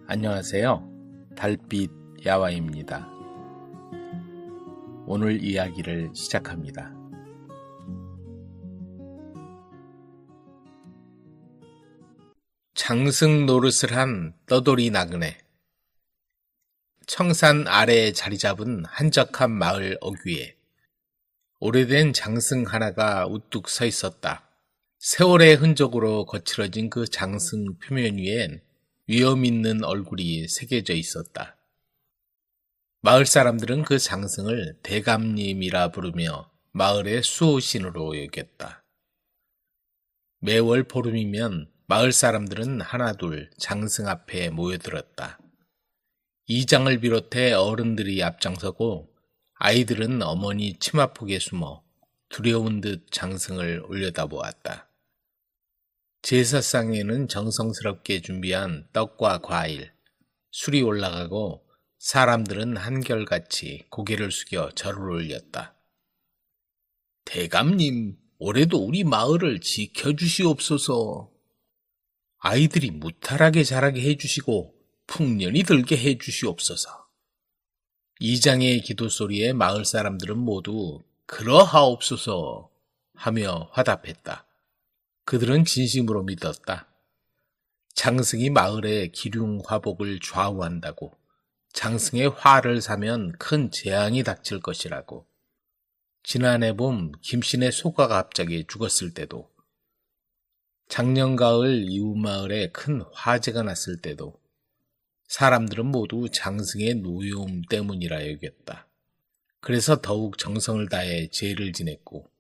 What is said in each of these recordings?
안녕하세요. 달빛 야와입니다. 오늘 이야기를 시작합니다. 장승 노릇을 한 떠돌이 나그네. 청산 아래에 자리 잡은 한적한 마을 어귀에 오래된 장승 하나가 우뚝 서 있었다. 세월의 흔적으로 거칠어진 그 장승 표면 위엔 위험 있는 얼굴이 새겨져 있었다. 마을 사람들은 그 장승을 대감님이라 부르며 마을의 수호신으로 여겼다. 매월 보름이면 마을 사람들은 하나둘 장승 앞에 모여들었다. 이장을 비롯해 어른들이 앞장서고 아이들은 어머니 치마폭에 숨어 두려운 듯 장승을 올려다보았다. 제사상에는 정성스럽게 준비한 떡과 과일, 술이 올라가고 사람들은 한결같이 고개를 숙여 절을 올렸다. 대감님, 올해도 우리 마을을 지켜주시옵소서. 아이들이 무탈하게 자라게 해주시고 풍년이 들게 해주시옵소서. 이장의 기도소리에 마을 사람들은 모두 그러하옵소서 하며 화답했다. 그들은 진심으로 믿었다. 장승이 마을의 기륭화복을 좌우한다고, 장승의 화를 사면 큰 재앙이 닥칠 것이라고. 지난해 봄 김씨네 소가 갑자기 죽었을 때도, 작년 가을 이웃마을에 큰 화재가 났을 때도 사람들은 모두 장승의 노여움 때문이라 여겼다. 그래서 더욱 정성을 다해 제를 지냈고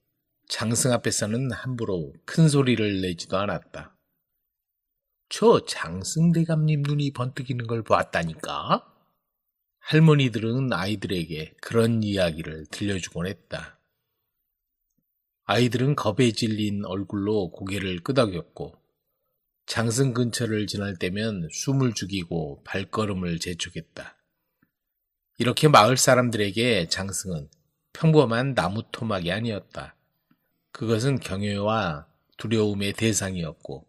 장승 앞에서는 함부로 큰 소리를 내지도 않았다. 저 장승 대감님 눈이 번뜩이는 걸 보았다니까? 할머니들은 아이들에게 그런 이야기를 들려주곤 했다. 아이들은 겁에 질린 얼굴로 고개를 끄덕였고 장승 근처를 지날 때면 숨을 죽이고 발걸음을 재촉했다. 이렇게 마을 사람들에게 장승은 평범한 나무 토막이 아니었다. 그것은 경외와 두려움의 대상이었고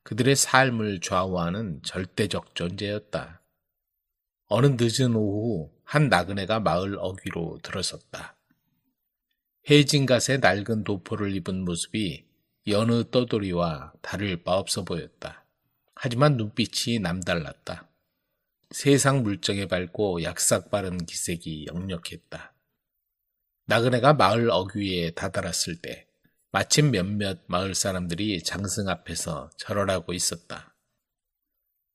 그들의 삶을 좌우하는 절대적 존재였다. 어느 늦은 오후 한 나그네가 마을 어귀로 들어섰다. 해진갓에 낡은 도포를 입은 모습이 여느 떠돌이와 다를 바 없어 보였다. 하지만 눈빛이 남달랐다. 세상 물정에 밝고 약삭 빠른 기색이 역력했다. 나그네가 마을 어귀에 다다랐을 때 마침 몇몇 마을 사람들이 장승 앞에서 절을 하고 있었다.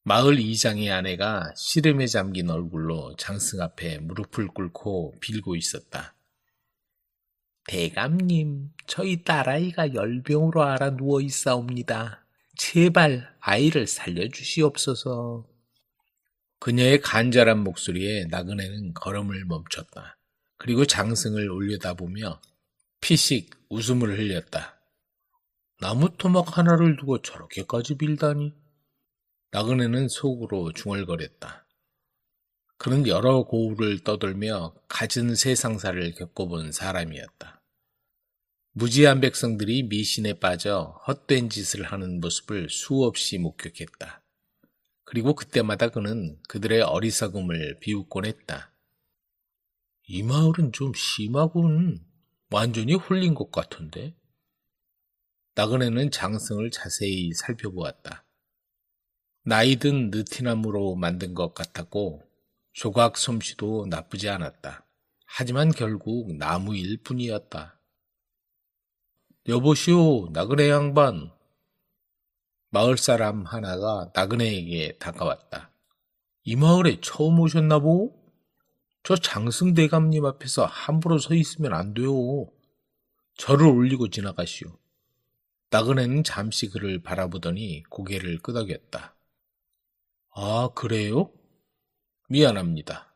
마을 이장의 아내가 시름에 잠긴 얼굴로 장승 앞에 무릎을 꿇고 빌고 있었다. 대감님, 저희 딸아이가 열병으로 앓아 누워 있사옵니다. 제발 아이를 살려주시옵소서. 그녀의 간절한 목소리에 나그네는 걸음을 멈췄다. 그리고 장승을 올려다보며 피식 웃음을 흘렸다. 나무 토막 하나를 두고 저렇게까지 빌다니? 나그네는 속으로 중얼거렸다. 그는 여러 고울을 떠돌며 갖은 세상사를 겪어본 사람이었다. 무지한 백성들이 미신에 빠져 헛된 짓을 하는 모습을 수없이 목격했다. 그리고 그때마다 그는 그들의 어리석음을 비웃곤 했다. 이 마을은 좀 심하군. 완전히 홀린 것 같은데? 나그네는 장승을 자세히 살펴보았다. 나이든 느티나무로 만든 것 같았고 조각 솜씨도 나쁘지 않았다. 하지만 결국 나무일 뿐이었다. 여보시오, 나그네 양반. 마을 사람 하나가 나그네에게 다가왔다. 이 마을에 처음 오셨나 보? 저 장승 대감님 앞에서 함부로 서 있으면 안 돼요. 절을 올리고 지나가시오. 나그네는 잠시 그를 바라보더니 고개를 끄덕였다. 아, 그래요? 미안합니다.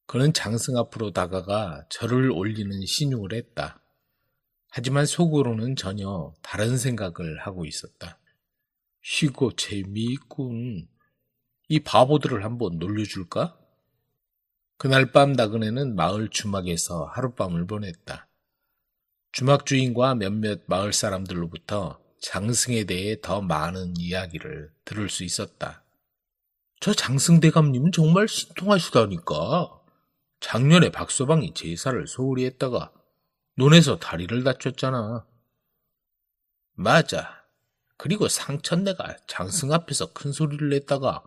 그는 장승 앞으로 다가가 절을 올리는 신용을 했다. 하지만 속으로는 전혀 다른 생각을 하고 있었다. 이거 재미있군. 이 바보들을 한번 놀려줄까? 그날 밤 나그네는 마을 주막에서 하룻밤을 보냈다. 주막 주인과 몇몇 마을 사람들로부터 장승에 대해 더 많은 이야기를 들을 수 있었다. 저 장승대감님은 정말 신통하시다니까. 작년에 박서방이 제사를 소홀히 했다가 논에서 다리를 다쳤잖아. 맞아. 그리고 상천내가 장승 앞에서 큰 소리를 냈다가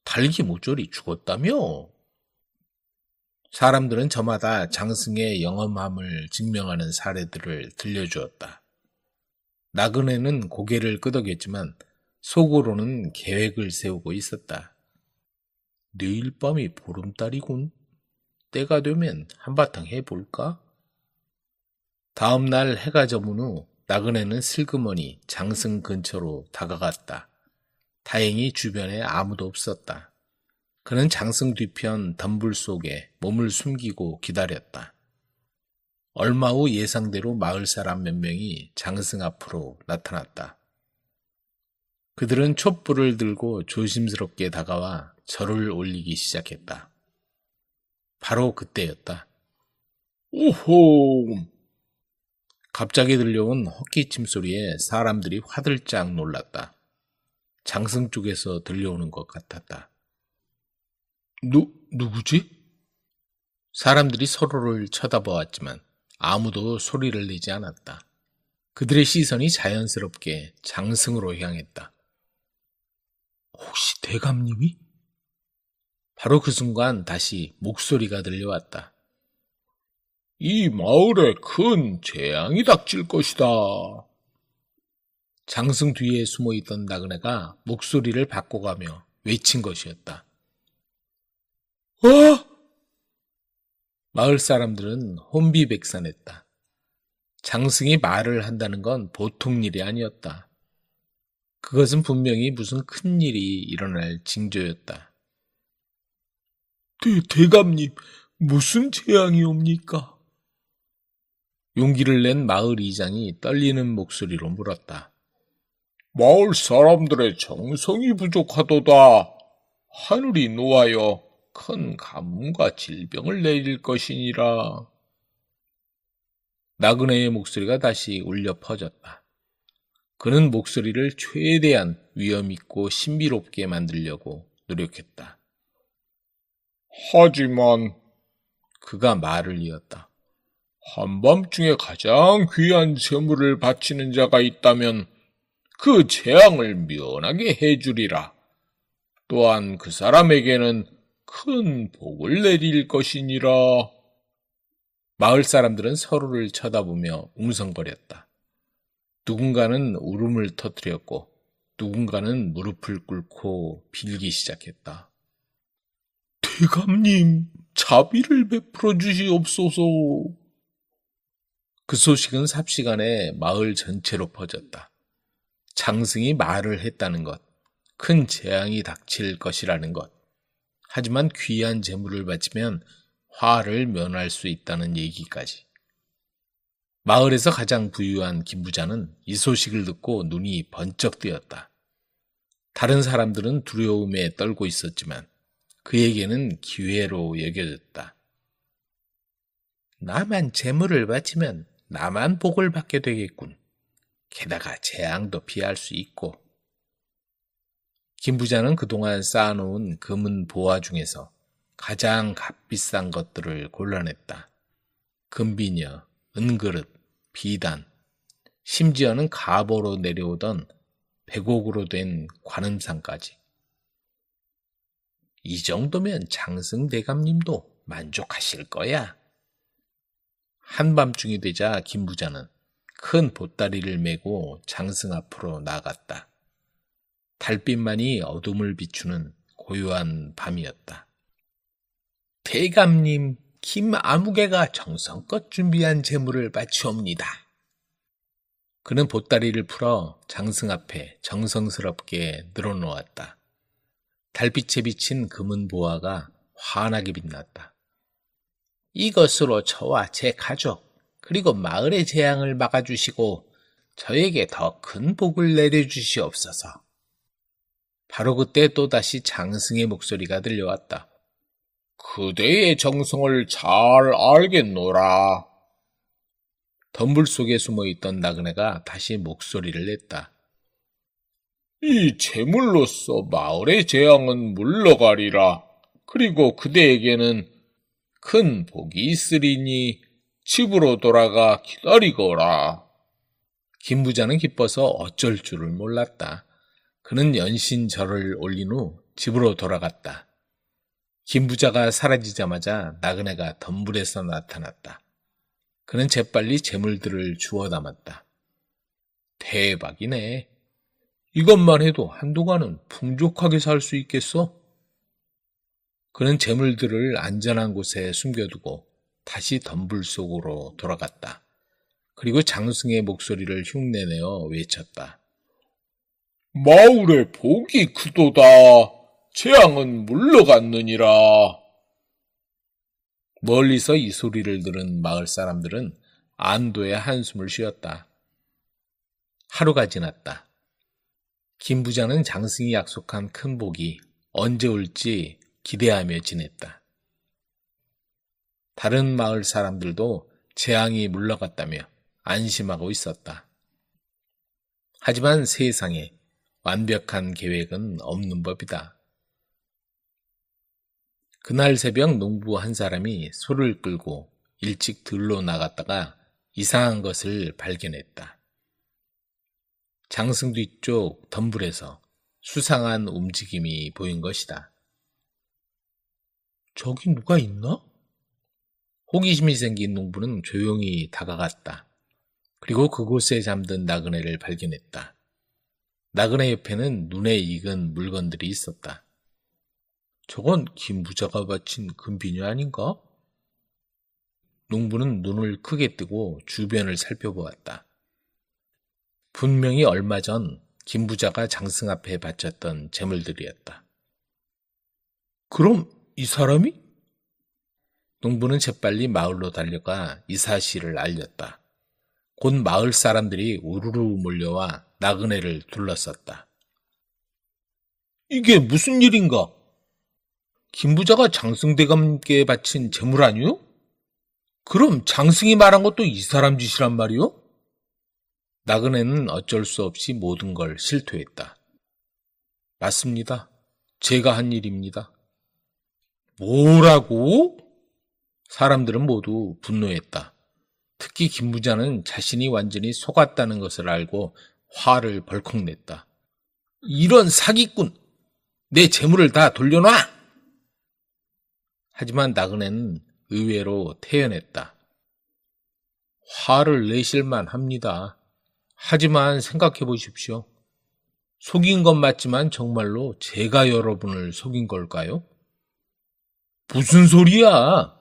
달기 모조리 죽었다며. 사람들은 저마다 장승의 영험함을 증명하는 사례들을 들려주었다. 나그네는 고개를 끄덕였지만 속으로는 계획을 세우고 있었다. 내일 밤이 보름달이군. 때가 되면 한바탕 해볼까? 다음 날 해가 저문 후 나그네는 슬그머니 장승 근처로 다가갔다. 다행히 주변에 아무도 없었다. 그는 장승 뒤편 덤불 속에 몸을 숨기고 기다렸다. 얼마 후 예상대로 마을 사람 몇 명이 장승 앞으로 나타났다. 그들은 촛불을 들고 조심스럽게 다가와 절을 올리기 시작했다. 바로 그때였다. 오호! 갑자기 들려온 헛기침 소리에 사람들이 화들짝 놀랐다. 장승 쪽에서 들려오는 것 같았다. 누구지? 사람들이 서로를 쳐다보았지만 아무도 소리를 내지 않았다. 그들의 시선이 자연스럽게 장승으로 향했다. 혹시 대감님이? 바로 그 순간 다시 목소리가 들려왔다. 이 마을에 큰 재앙이 닥칠 것이다. 장승 뒤에 숨어있던 나그네가 목소리를 바꿔가며 외친 것이었다. 마을 사람들은 혼비백산했다. 장승이 말을 한다는 건 보통 일이 아니었다. 그것은 분명히 무슨 큰 일이 일어날 징조였다. 대감님, 무슨 재앙이 옵니까? 용기를 낸 마을 이장이 떨리는 목소리로 물었다. 마을 사람들의 정성이 부족하도다. 하늘이 노하여 큰 가뭄과 질병을 내릴 것이니라. 나그네의 목소리가 다시 울려 퍼졌다. 그는 목소리를 최대한 위엄있고 신비롭게 만들려고 노력했다. 하지만 그가 말을 이었다. 한밤중에 가장 귀한 재물을 바치는 자가 있다면 그 재앙을 면하게 해주리라. 또한 그 사람에게는 큰 복을 내릴 것이니라. 마을 사람들은 서로를 쳐다보며 웅성거렸다. 누군가는 울음을 터뜨렸고 누군가는 무릎을 꿇고 빌기 시작했다. 대감님, 자비를 베풀어 주시옵소서. 그 소식은 삽시간에 마을 전체로 퍼졌다. 장승이 말을 했다는 것, 큰 재앙이 닥칠 것이라는 것, 하지만 귀한 재물을 바치면 화를 면할 수 있다는 얘기까지. 마을에서 가장 부유한 김부자는 이 소식을 듣고 눈이 번쩍 뜨였다. 다른 사람들은 두려움에 떨고 있었지만 그에게는 기회로 여겨졌다. 나만 재물을 바치면 나만 복을 받게 되겠군. 게다가 재앙도 피할 수 있고. 김부자는 그동안 쌓아놓은 금은 보화 중에서 가장 값비싼 것들을 골라냈다. 금비녀, 은그릇, 비단, 심지어는 갑오로 내려오던 백옥으로 된 관음상까지. 이 정도면 장승대감님도 만족하실 거야. 한밤중이 되자 김부자는 큰 보따리를 메고 장승 앞으로 나갔다. 달빛만이 어둠을 비추는 고요한 밤이었다. 대감님, 김아무개가 정성껏 준비한 재물을 바치옵니다. 그는 보따리를 풀어 장승 앞에 정성스럽게 늘어놓았다. 달빛에 비친 금은 보화가 환하게 빛났다. 이것으로 저와 제 가족, 그리고 마을의 재앙을 막아주시고 저에게 더 큰 복을 내려주시옵소서. 바로 그때 또다시 장승의 목소리가 들려왔다. 그대의 정성을 잘 알겠노라. 덤불 속에 숨어있던 나그네가 다시 목소리를 냈다. 이 재물로서 마을의 재앙은 물러가리라. 그리고 그대에게는 큰 복이 있으리니 집으로 돌아가 기다리거라. 김 부자는 기뻐서 어쩔 줄을 몰랐다. 그는 연신절을 올린 후 집으로 돌아갔다. 김 부자가 사라지자마자 나그네가 덤불에서 나타났다. 그는 재빨리 재물들을 주워 담았다. 대박이네. 이것만 해도 한동안은 풍족하게 살 수 있겠어? 그는 재물들을 안전한 곳에 숨겨두고 다시 덤불 속으로 돌아갔다. 그리고 장승의 목소리를 흉내내어 외쳤다. 마을의 복이 크도다. 재앙은 물러갔느니라. 멀리서 이 소리를 들은 마을 사람들은 안도의 한숨을 쉬었다. 하루가 지났다. 김 부자는 장승이 약속한 큰 복이 언제 올지 기대하며 지냈다. 다른 마을 사람들도 재앙이 물러갔다며 안심하고 있었다. 하지만 세상에 완벽한 계획은 없는 법이다. 그날 새벽 농부 한 사람이 소를 끌고 일찍 들로 나갔다가 이상한 것을 발견했다. 장승 뒤쪽 덤불에서 수상한 움직임이 보인 것이다. 저기 누가 있나? 호기심이 생긴 농부는 조용히 다가갔다. 그리고 그곳에 잠든 나그네를 발견했다. 나그네 옆에는 눈에 익은 물건들이 있었다. 저건 김 부자가 바친 금비녀 아닌가? 농부는 눈을 크게 뜨고 주변을 살펴보았다. 분명히 얼마 전 김 부자가 장승 앞에 바쳤던 재물들이었다. 그럼 이 사람이? 농부는 재빨리 마을로 달려가 이 사실을 알렸다. 곧 마을 사람들이 우르르 몰려와 나그네를 둘러쌌다. 이게 무슨 일인가? 김 부자가 장승대감께 바친 재물 아니요? 그럼 장승이 말한 것도 이 사람 짓이란 말이요? 나그네는 어쩔 수 없이 모든 걸 실토했다. 맞습니다. 제가 한 일입니다. 뭐라고? 사람들은 모두 분노했다. 특히 김 부자는 자신이 완전히 속았다는 것을 알고 화를 벌컥 냈다. 이런 사기꾼! 내 재물을 다 돌려놔! 하지만 나그네는 의외로 태연했다. 화를 내실만 합니다. 하지만 생각해 보십시오. 속인 건 맞지만 정말로 제가 여러분을 속인 걸까요? 무슨 소리야?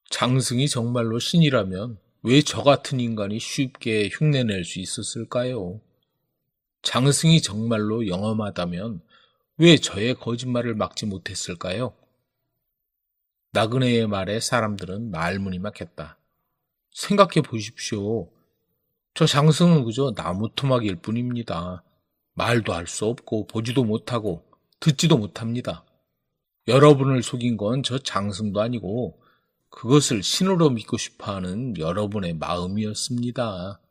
장승이 정말로 신이라면 왜 저 같은 인간이 쉽게 흉내낼 수 있었을까요? 장승이 정말로 영험하다면 왜 저의 거짓말을 막지 못했을까요? 나그네의 말에 사람들은 말문이 막혔다. 생각해 보십시오. 저 장승은 그저 나무토막일 뿐입니다. 말도 할 수 없고 보지도 못하고 듣지도 못합니다. 여러분을 속인 건 저 장승도 아니고 그것을 신으로 믿고 싶어하는 여러분의 마음이었습니다.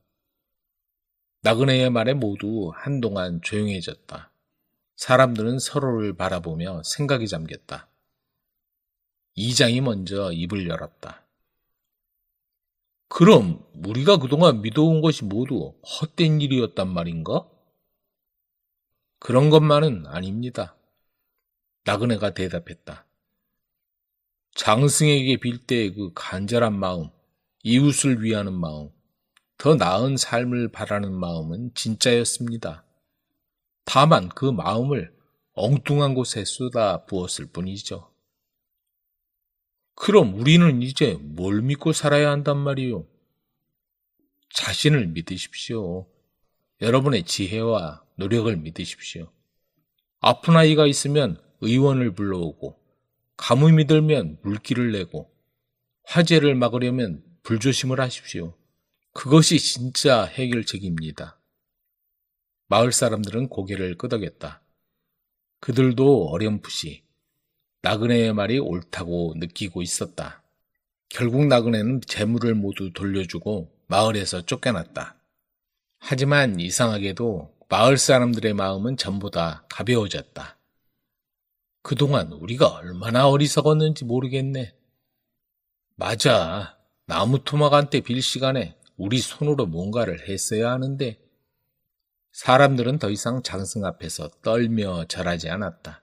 나그네의 말에 모두 한동안 조용해졌다. 사람들은 서로를 바라보며 생각에 잠겼다. 이장이 먼저 입을 열었다. 그럼 우리가 그동안 믿어온 것이 모두 헛된 일이었단 말인가? 그런 것만은 아닙니다. 나그네가 대답했다. 장승에게 빌 때의 그 간절한 마음, 이웃을 위하는 마음, 더 나은 삶을 바라는 마음은 진짜였습니다. 다만 그 마음을 엉뚱한 곳에 쏟아 부었을 뿐이죠. 그럼 우리는 이제 뭘 믿고 살아야 한단 말이요? 자신을 믿으십시오. 여러분의 지혜와 노력을 믿으십시오. 아픈 아이가 있으면 의원을 불러오고, 가뭄이 들면 물기를 내고, 화재를 막으려면 불조심을 하십시오. 그것이 진짜 해결책입니다. 마을 사람들은 고개를 끄덕였다. 그들도 어렴풋이 나그네의 말이 옳다고 느끼고 있었다. 결국 나그네는 재물을 모두 돌려주고 마을에서 쫓겨났다. 하지만 이상하게도 마을 사람들의 마음은 전보다 가벼워졌다. 그동안 우리가 얼마나 어리석었는지 모르겠네. 맞아. 나무 토막한테 빌 시간에 우리 손으로 뭔가를 했어야 하는데. 사람들은 더 이상 장승 앞에서 떨며 절하지 않았다.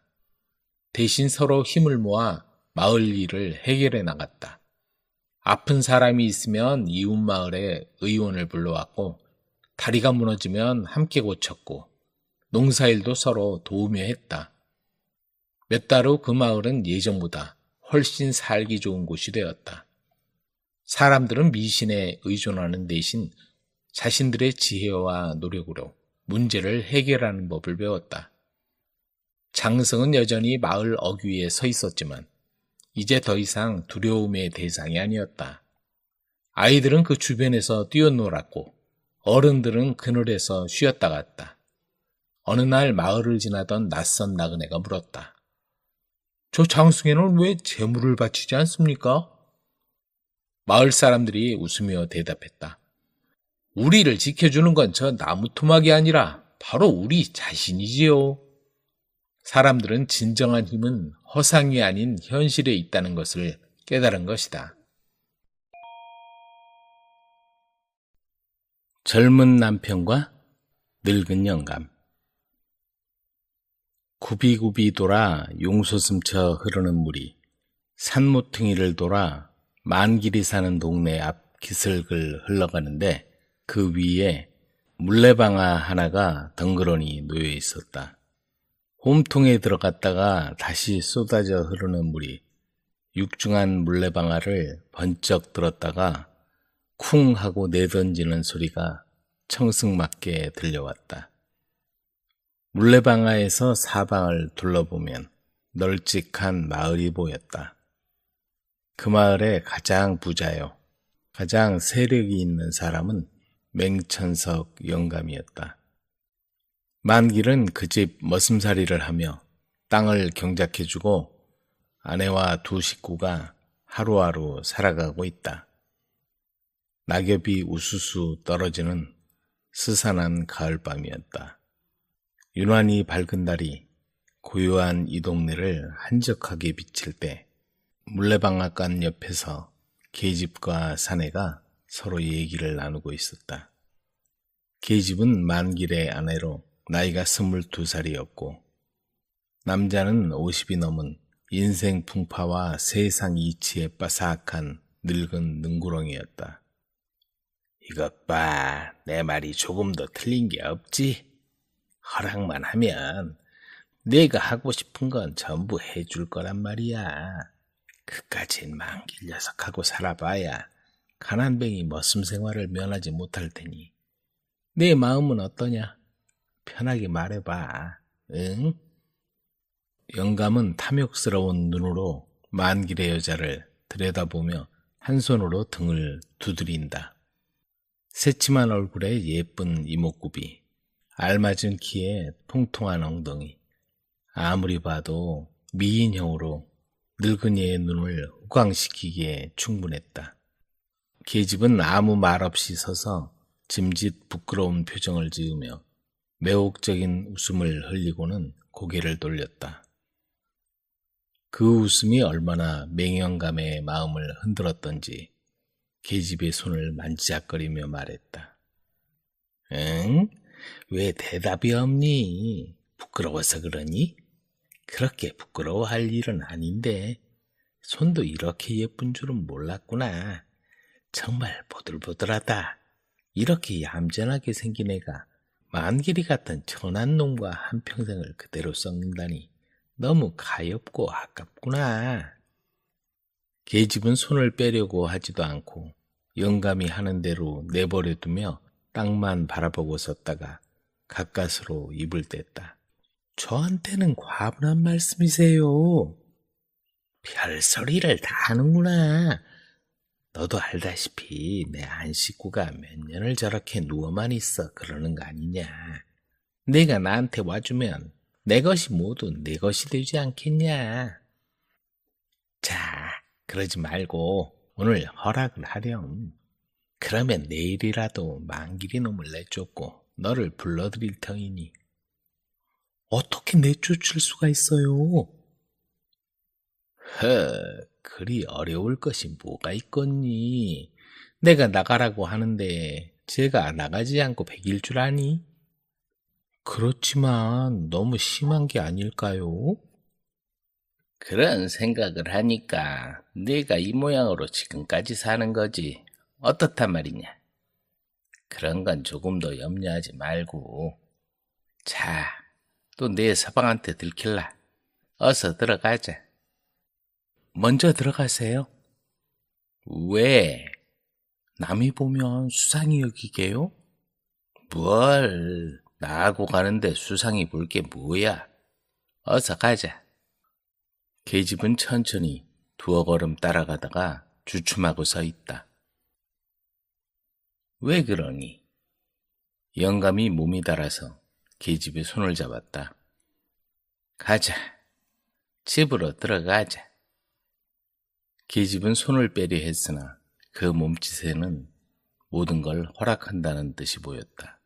대신 서로 힘을 모아 마을 일을 해결해 나갔다. 아픈 사람이 있으면 이웃 마을에 의원을 불러왔고, 다리가 무너지면 함께 고쳤고, 농사일도 서로 도우며 했다. 몇 달 후 그 마을은 예전보다 훨씬 살기 좋은 곳이 되었다. 사람들은 미신에 의존하는 대신 자신들의 지혜와 노력으로 문제를 해결하는 법을 배웠다. 장승은 여전히 마을 어귀에 서 있었지만 이제 더 이상 두려움의 대상이 아니었다. 아이들은 그 주변에서 뛰어놀았고 어른들은 그늘에서 쉬었다 갔다. 어느 날 마을을 지나던 낯선 나그네가 물었다. 저 장승에는 왜 제물을 바치지 않습니까? 마을 사람들이 웃으며 대답했다. 우리를 지켜주는 건 저 나무 토막이 아니라 바로 우리 자신이지요. 사람들은 진정한 힘은 허상이 아닌 현실에 있다는 것을 깨달은 것이다. 젊은 남편과 늙은 영감. 굽이굽이 돌아 용솟음쳐 흐르는 물이 산모퉁이를 돌아 만길이 사는 동네 앞 기슭을 흘러가는데 그 위에 물레방아 하나가 덩그러니 놓여 있었다. 홈통에 들어갔다가 다시 쏟아져 흐르는 물이 육중한 물레방아를 번쩍 들었다가 쿵 하고 내던지는 소리가 청승맞게 들려왔다. 물레방아에서 사방을 둘러보면 널찍한 마을이 보였다. 그 마을의 가장 부자요, 가장 세력이 있는 사람은 맹천석 영감이었다. 만길은 그 집 머슴살이를 하며 땅을 경작해주고 아내와 두 식구가 하루하루 살아가고 있다. 낙엽이 우수수 떨어지는 스산한 가을밤이었다. 유난히 밝은 달이 고요한 이 동네를 한적하게 비칠 때 물레방앗간 옆에서 계집과 사내가 서로 얘기를 나누고 있었다. 계집은 만길의 아내로 나이가 22살이었고 남자는 50이 넘은 인생 풍파와 세상 이치에 빠삭한 늙은 능구렁이였다. 이것 봐, 내 말이 조금 더 틀린 게 없지? 허락만 하면 내가 하고 싶은 건 전부 해줄 거란 말이야. 그까진 만길 녀석하고 살아봐야 가난뱅이 머슴 생활을 면하지 못할 테니 내 마음은 어떠냐? 편하게 말해봐. 응? 영감은 탐욕스러운 눈으로 만길의 여자를 들여다보며 한 손으로 등을 두드린다. 새침한 얼굴에 예쁜 이목구비, 알맞은 키에 통통한 엉덩이, 아무리 봐도 미인형으로 늙은이의 눈을 호강시키기에 충분했다. 계집은 아무 말 없이 서서 짐짓 부끄러운 표정을 지으며 매혹적인 웃음을 흘리고는 고개를 돌렸다. 그 웃음이 얼마나 맹영감의 마음을 흔들었던지 계집의 손을 만지작거리며 말했다. 응? 왜 대답이 없니? 부끄러워서 그러니? 그렇게 부끄러워할 일은 아닌데 손도 이렇게 예쁜 줄은 몰랐구나. 정말 보들보들하다. 이렇게 얌전하게 생긴 애가 만길이 같은 천한 놈과 한평생을 그대로 썩는다니 너무 가엾고 아깝구나. 계집은 손을 빼려고 하지도 않고 영감이 하는 대로 내버려두며 땅만 바라보고 섰다가 가까스로 입을 뗐다. 저한테는 과분한 말씀이세요. 별소리를 다 하는구나. 너도 알다시피 내 안식구가 몇 년을 저렇게 누워만 있어 그러는 거 아니냐. 내가 나한테 와주면 내 것이 모두 내 것이 되지 않겠냐. 자, 그러지 말고 오늘 허락을 하렴. 그러면 내일이라도 만길이 놈을 내쫓고 너를 불러들일 터이니. 어떻게 내쫓을 수가 있어요? 그리 어려울 것이 뭐가 있겠니? 내가 나가라고 하는데 제가 나가지 않고 배길 줄 아니? 그렇지만 너무 심한 게 아닐까요? 그런 생각을 하니까 내가 이 모양으로 지금까지 사는 거지. 어떻단 말이냐? 그런 건 조금도 염려하지 말고. 자, 또 내 서방한테 들킬라. 어서 들어가자. 먼저 들어가세요. 왜? 남이 보면 수상히 여기게요? 뭘, 나하고 가는데 수상히 볼 게 뭐야? 어서 가자. 계집은 천천히 두어 걸음 따라가다가 주춤하고 서 있다. 왜 그러니? 영감이 몸이 달아서 계집의 손을 잡았다. 가자. 집으로 들어가자. 계집은 손을 빼려 했으나 그 몸짓에는 모든 걸 허락한다는 뜻이 보였다.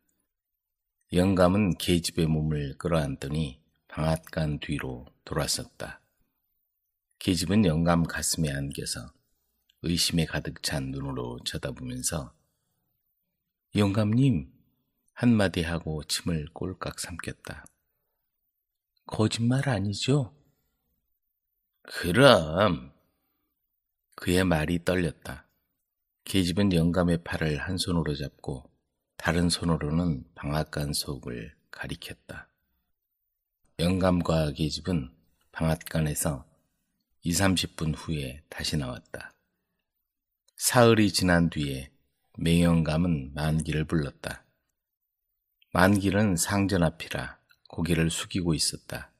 영감은 계집의 몸을 끌어안더니 방앗간 뒤로 돌아섰다. 계집은 영감 가슴에 안겨서 의심에 가득 찬 눈으로 쳐다보면서 영감님 한마디 하고 침을 꼴깍 삼켰다. 거짓말 아니죠? 그럼. 그의 말이 떨렸다. 계집은 영감의 팔을 한 손으로 잡고 다른 손으로는 방앗간 속을 가리켰다. 영감과 계집은 방앗간에서 20-30분 후에 다시 나왔다. 사흘이 지난 뒤에 맹영감은 만기를 불렀다. 만기는 상전 앞이라 고개를 숙이고 있었다.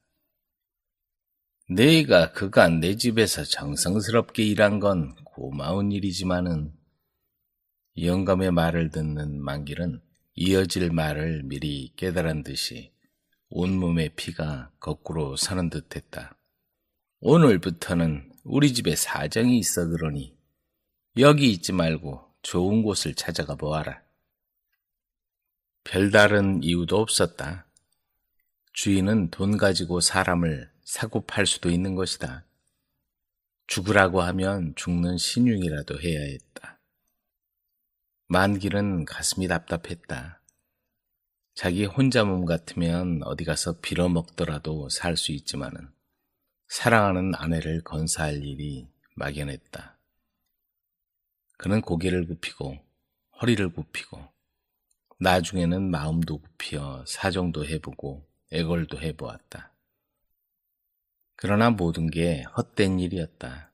내가 그간 내 집에서 정성스럽게 일한 건 고마운 일이지만은 영감의 말을 듣는 만길은 이어질 말을 미리 깨달은 듯이 온몸의 피가 거꾸로 서는 듯했다. 오늘부터는 우리 집에 사정이 있어 그러니 여기 있지 말고 좋은 곳을 찾아가 보아라. 별다른 이유도 없었다. 주인은 돈 가지고 사람을 사고 팔 수도 있는 것이다. 죽으라고 하면 죽는 신용이라도 해야 했다. 만길은 가슴이 답답했다. 자기 혼자 몸 같으면 어디 가서 빌어먹더라도 살 수 있지만은 사랑하는 아내를 건사할 일이 막연했다. 그는 고개를 굽히고 허리를 굽히고 나중에는 마음도 굽히어 사정도 해보고 애걸도 해보았다. 그러나 모든 게 헛된 일이었다.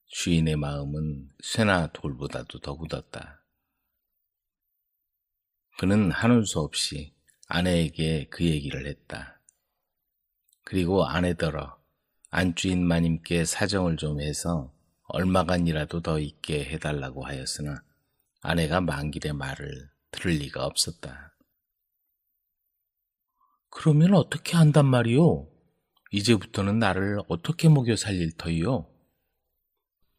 주인의 마음은 쇠나 돌보다도 더 굳었다. 그는 하는 수 없이 아내에게 그 얘기를 했다. 그리고 아내더러 안주인 마님께 사정을 좀 해서 얼마간이라도 더 있게 해달라고 하였으나 아내가 만길의 말을 들을 리가 없었다. 그러면 어떻게 한단 말이오? 이제부터는 나를 어떻게 먹여 살릴 터이요?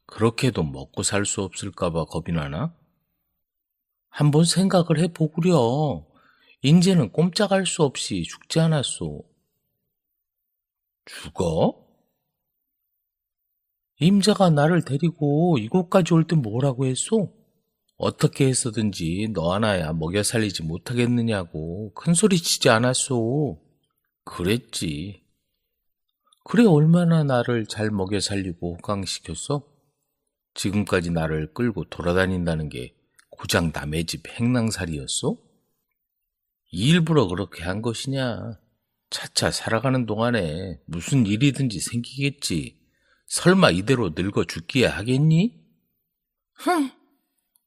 그렇게도 먹고 살 수 없을까봐 겁이 나나? 한번 생각을 해보구려. 인제는 꼼짝할 수 없이 죽지 않았소. 죽어? 임자가 나를 데리고 이곳까지 올 때 뭐라고 했소? 어떻게 해서든지 너 하나야 먹여 살리지 못하겠느냐고 큰 소리 치지 않았소. 그랬지. 그래 얼마나 나를 잘 먹여 살리고 호강시켰어? 지금까지 나를 끌고 돌아다닌다는 게 고작 남의 집 행랑살이였어? 일부러 그렇게 한 것이냐? 차차 살아가는 동안에 무슨 일이든지 생기겠지. 설마 이대로 늙어 죽기야 하겠니? 흥!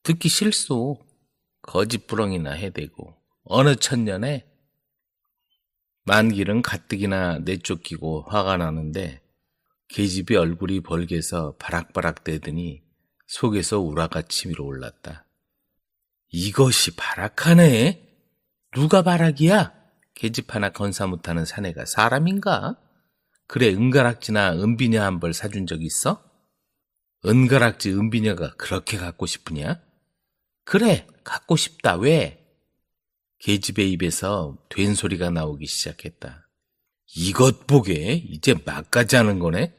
듣기 싫소. 거짓부렁이나 해대고 어느 천년에. 만길은 가뜩이나 내쫓기고 화가 나는데 계집이 얼굴이 벌게서 바락바락 대더니 속에서 우라가 치밀어 올랐다. 이것이 바락하네? 누가 바락이야? 계집 하나 건사 못하는 사내가 사람인가? 그래 은가락지나 은비녀 한 벌 사준 적 있어? 은가락지 은비녀가 그렇게 갖고 싶으냐? 그래 갖고 싶다. 왜? 계집의 입에서 된 소리가 나오기 시작했다. 이것 보게 이제 막까지 하는 거네?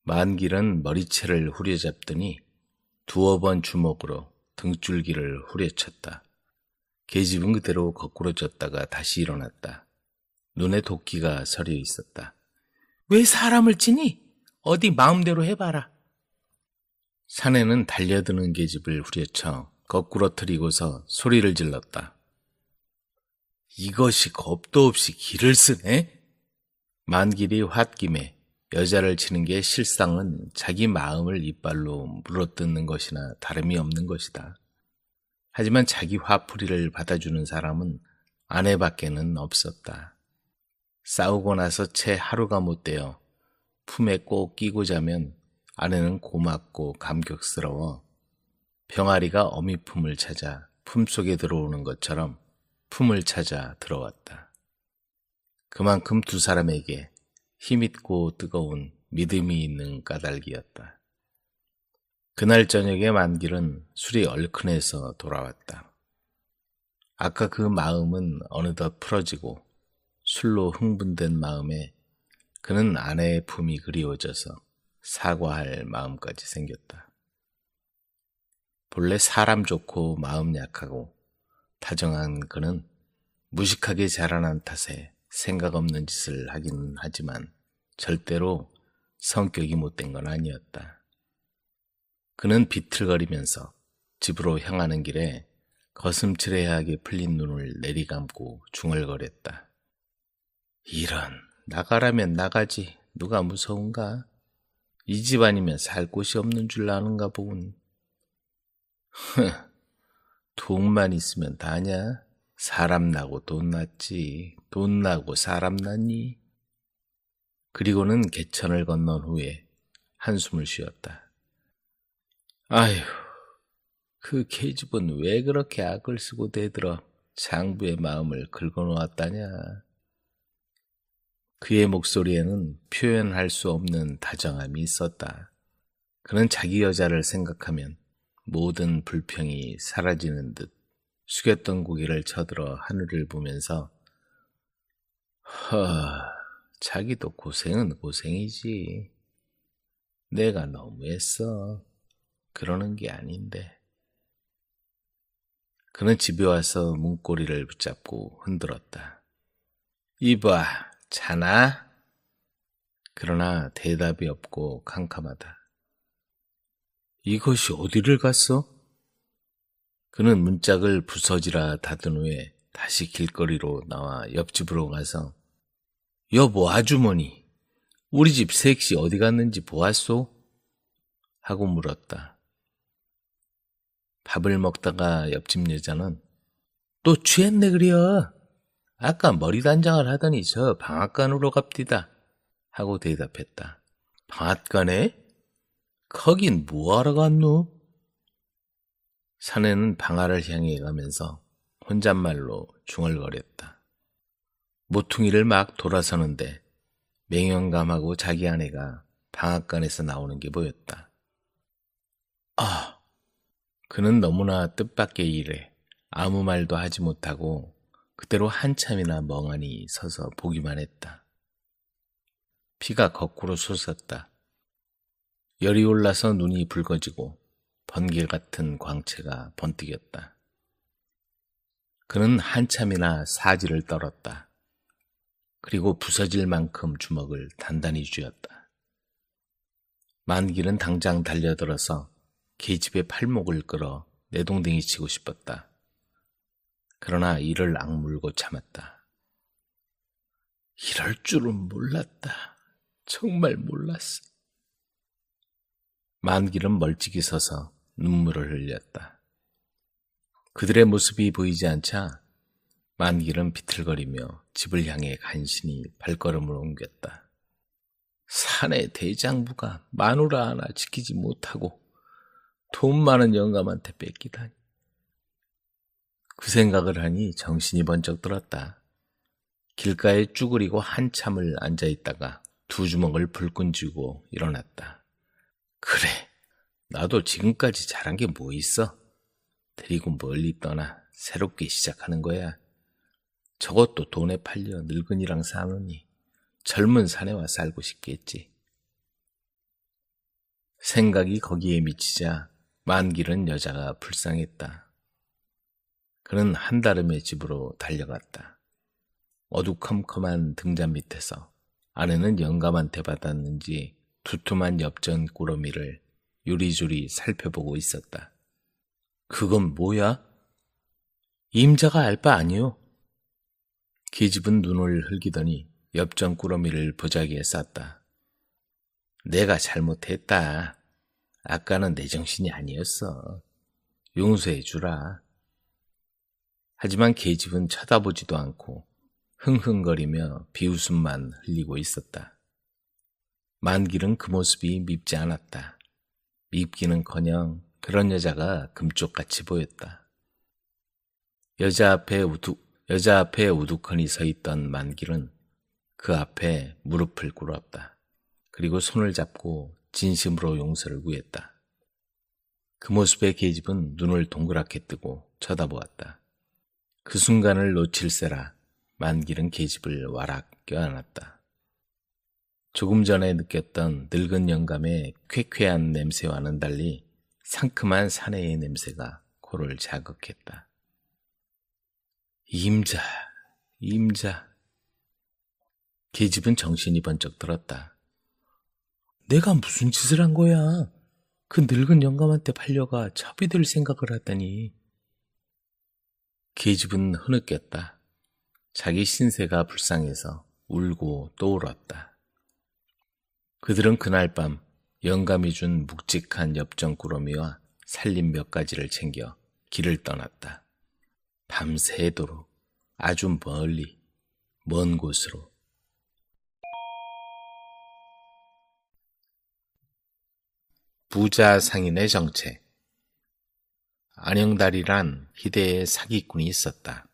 만길은 머리채를 후려잡더니 두어 번 주먹으로 등줄기를 후려쳤다. 계집은 그대로 거꾸로 졌다가 다시 일어났다. 눈에 도끼가 서려 있었다. 왜 사람을 치니? 어디 마음대로 해봐라. 사내는 달려드는 계집을 후려쳐 거꾸로 트리고서 소리를 질렀다. 이것이 겁도 없이 기를 쓰네? 만길이 홧김에 여자를 치는 게 실상은 자기 마음을 이빨로 물어뜯는 것이나 다름이 없는 것이다. 하지만 자기 화풀이를 받아주는 사람은 아내밖에는 없었다. 싸우고 나서 채 하루가 못 되어 품에 꼭 끼고 자면 아내는 고맙고 감격스러워 병아리가 어미 품을 찾아 품속에 들어오는 것처럼 품을 찾아 들어왔다. 그만큼 두 사람에게 힘있고 뜨거운 믿음이 있는 까닭이었다. 그날 저녁에 만길은 술이 얼큰해서 돌아왔다. 아까 그 마음은 어느덧 풀어지고 술로 흥분된 마음에 그는 아내의 품이 그리워져서 사과할 마음까지 생겼다. 본래 사람 좋고 마음 약하고 다정한 그는 무식하게 자라난 탓에 생각 없는 짓을 하기는 하지만 절대로 성격이 못된 건 아니었다. 그는 비틀거리면서 집으로 향하는 길에 거슴츠레하게 풀린 눈을 내리감고 중얼거렸다. 이런, 나가라면 나가지 누가 무서운가? 이 집 아니면 살 곳이 없는 줄 아는가 보군. 돈만 있으면 다냐? 사람 나고 돈 났지. 돈 나고 사람 났니? 그리고는 개천을 건넌 후에 한숨을 쉬었다. 아휴, 그 계집은 왜 그렇게 악을 쓰고 대들어 장부의 마음을 긁어놓았다냐. 그의 목소리에는 표현할 수 없는 다정함이 있었다. 그는 자기 여자를 생각하면 모든 불평이 사라지는 듯 숙였던 고개를 쳐들어 하늘을 보면서 자기도 고생은 고생이지. 내가 너무했어. 그러는 게 아닌데. 그는 집에 와서 문고리를 붙잡고 흔들었다. 이봐, 자나? 그러나 대답이 없고 캄캄하다. 이것이 어디를 갔어? 그는 문짝을 부서지라 닫은 후에 다시 길거리로 나와 옆집으로 가서 여보 아주머니, 우리 집 셋이 어디 갔는지 보았소? 하고 물었다. 밥을 먹다가 옆집 여자는 또 취했네 그려. 아까 머리 단장을 하더니 저 방앗간으로 갑디다 하고 대답했다. 방앗간에? 거긴 뭐하러 갔노? 사내는 방아를 향해 가면서 혼잣말로 중얼거렸다. 모퉁이를 막 돌아서는데 맹연감하고 자기 아내가 방앗간에서 나오는 게 보였다. 아! 그는 너무나 뜻밖의 일에 아무 말도 하지 못하고 그대로 한참이나 멍하니 서서 보기만 했다. 피가 거꾸로 솟았다. 열이 올라서 눈이 붉어지고 번개 같은 광채가 번뜩였다. 그는 한참이나 사지를 떨었다. 그리고 부서질 만큼 주먹을 단단히 쥐었다. 만길은 당장 달려들어서 계집의 팔목을 끌어 내동댕이 치고 싶었다. 그러나 이를 악물고 참았다. 이럴 줄은 몰랐다. 정말 몰랐어. 만길은 멀찍이 서서 눈물을 흘렸다. 그들의 모습이 보이지 않자 만길은 비틀거리며 집을 향해 간신히 발걸음을 옮겼다. 사내 대장부가 마누라 하나 지키지 못하고 돈 많은 영감한테 뺏기다니. 그 생각을 하니 정신이 번쩍 들었다. 길가에 쭈그리고 한참을 앉아있다가 두 주먹을 불끈 쥐고 일어났다. 그래, 나도 지금까지 잘한 게 뭐 있어? 데리고 멀리 떠나 새롭게 시작하는 거야. 저것도 돈에 팔려 늙은이랑 사느니 젊은 사내와 살고 싶겠지. 생각이 거기에 미치자 만길은 여자가 불쌍했다. 그는 한다름의 집으로 달려갔다. 어두컴컴한 등잔 밑에서 아내는 영감한테 받았는지 두툼한 엽전 꾸러미를 요리조리 살펴보고 있었다. 그건 뭐야? 임자가 알 바 아니오. 계집은 눈을 흘기더니 엽전 꾸러미를 보자기에 쌌다. 내가 잘못했다. 아까는 내 정신이 아니었어. 용서해 주라. 하지만 계집은 쳐다보지도 않고 흥흥거리며 비웃음만 흘리고 있었다. 만길은 그 모습이 밉지 않았다. 밉기는커녕 그런 여자가 금쪽같이 보였다. 여자 앞에 우두커니 서 있던 만길은 그 앞에 무릎을 꿇었다. 그리고 손을 잡고 진심으로 용서를 구했다. 그 모습에 계집은 눈을 동그랗게 뜨고 쳐다보았다. 그 순간을 놓칠세라 만길은 계집을 와락 껴안았다. 조금 전에 느꼈던 늙은 영감의 쾌쾌한 냄새와는 달리 상큼한 사내의 냄새가 코를 자극했다. 임자. 계집은 정신이 번쩍 들었다. 내가 무슨 짓을 한 거야? 그 늙은 영감한테 팔려가 첩이 될 생각을 하다니. 계집은 흐느꼈다. 자기 신세가 불쌍해서 울고 또 울었다. 그들은 그날 밤 영감이 준 묵직한 엽전 꾸러미와 살림 몇 가지를 챙겨 길을 떠났다. 밤새도록 아주 멀리 먼 곳으로. 부자 상인의 정체. 안영달이란 희대의 사기꾼이 있었다.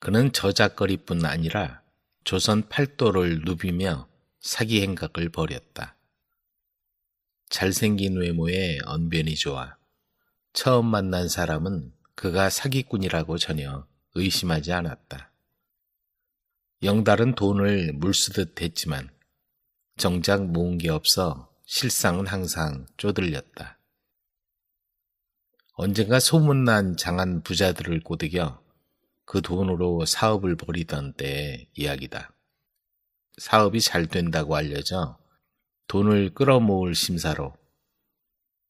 그는 저작거리뿐 아니라 조선 팔도를 누비며 사기 행각을 벌였다. 잘생긴 외모에 언변이 좋아 처음 만난 사람은 그가 사기꾼이라고 전혀 의심하지 않았다. 영달은 돈을 물쓰듯 했지만 정작 모은 게 없어 실상은 항상 쪼들렸다. 언젠가 소문난 장안 부자들을 꼬드겨 그 돈으로 사업을 벌이던 때의 이야기다. 사업이 잘 된다고 알려져 돈을 끌어모을 심사로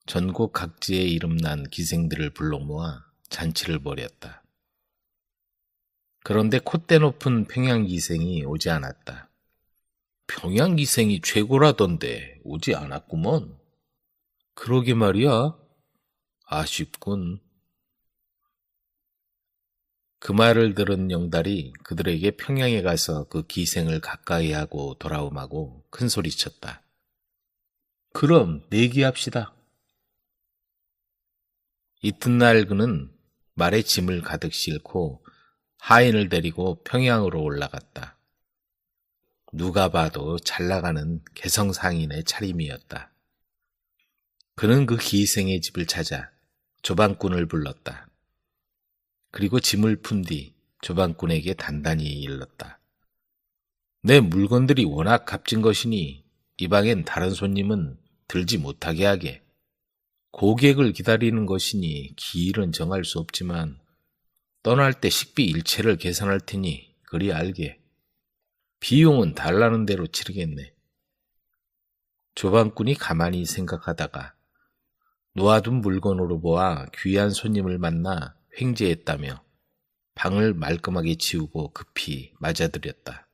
전국 각지에 이름난 기생들을 불러 모아 잔치를 벌였다. 그런데 콧대 높은 평양기생이 오지 않았다. 평양기생이 최고라던데 오지 않았구먼. 그러게 말이야. 아쉽군. 그 말을 들은 영달이 그들에게 평양에 가서 그 기생을 가까이 하고 돌아오마고 큰소리쳤다. 그럼 내기합시다. 이튿날 그는 말에 짐을 가득 싣고 하인을 데리고 평양으로 올라갔다. 누가 봐도 잘나가는 개성상인의 차림이었다. 그는 그 기생의 집을 찾아 조방꾼을 불렀다. 그리고 짐을 푼 뒤 조방꾼에게 단단히 일렀다. 내 물건들이 워낙 값진 것이니 이 방엔 다른 손님은 들지 못하게 하게. 고객을 기다리는 것이니 기일은 정할 수 없지만 떠날 때 식비 일체를 계산할 테니 그리 알게. 비용은 달라는 대로 치르겠네. 조방꾼이 가만히 생각하다가 놓아둔 물건으로 보아 귀한 손님을 만나 횡재했다며 방을 말끔하게 치우고 급히 맞아들였다.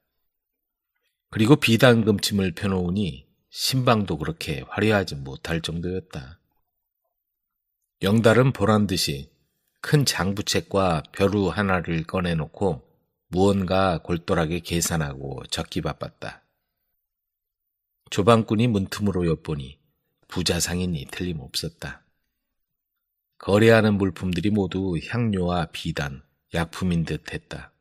그리고 비단금침을 펴놓으니 신방도 그렇게 화려하지 못할 정도였다. 영달은 보란듯이 큰 장부책과 벼루 하나를 꺼내놓고 무언가 골똘하게 계산하고 적기 바빴다. 조방꾼이 문틈으로 엿보니 부자 상인이 틀림없었다. 거래하는 물품들이 모두 향료와 비단, 약품인 듯 했다.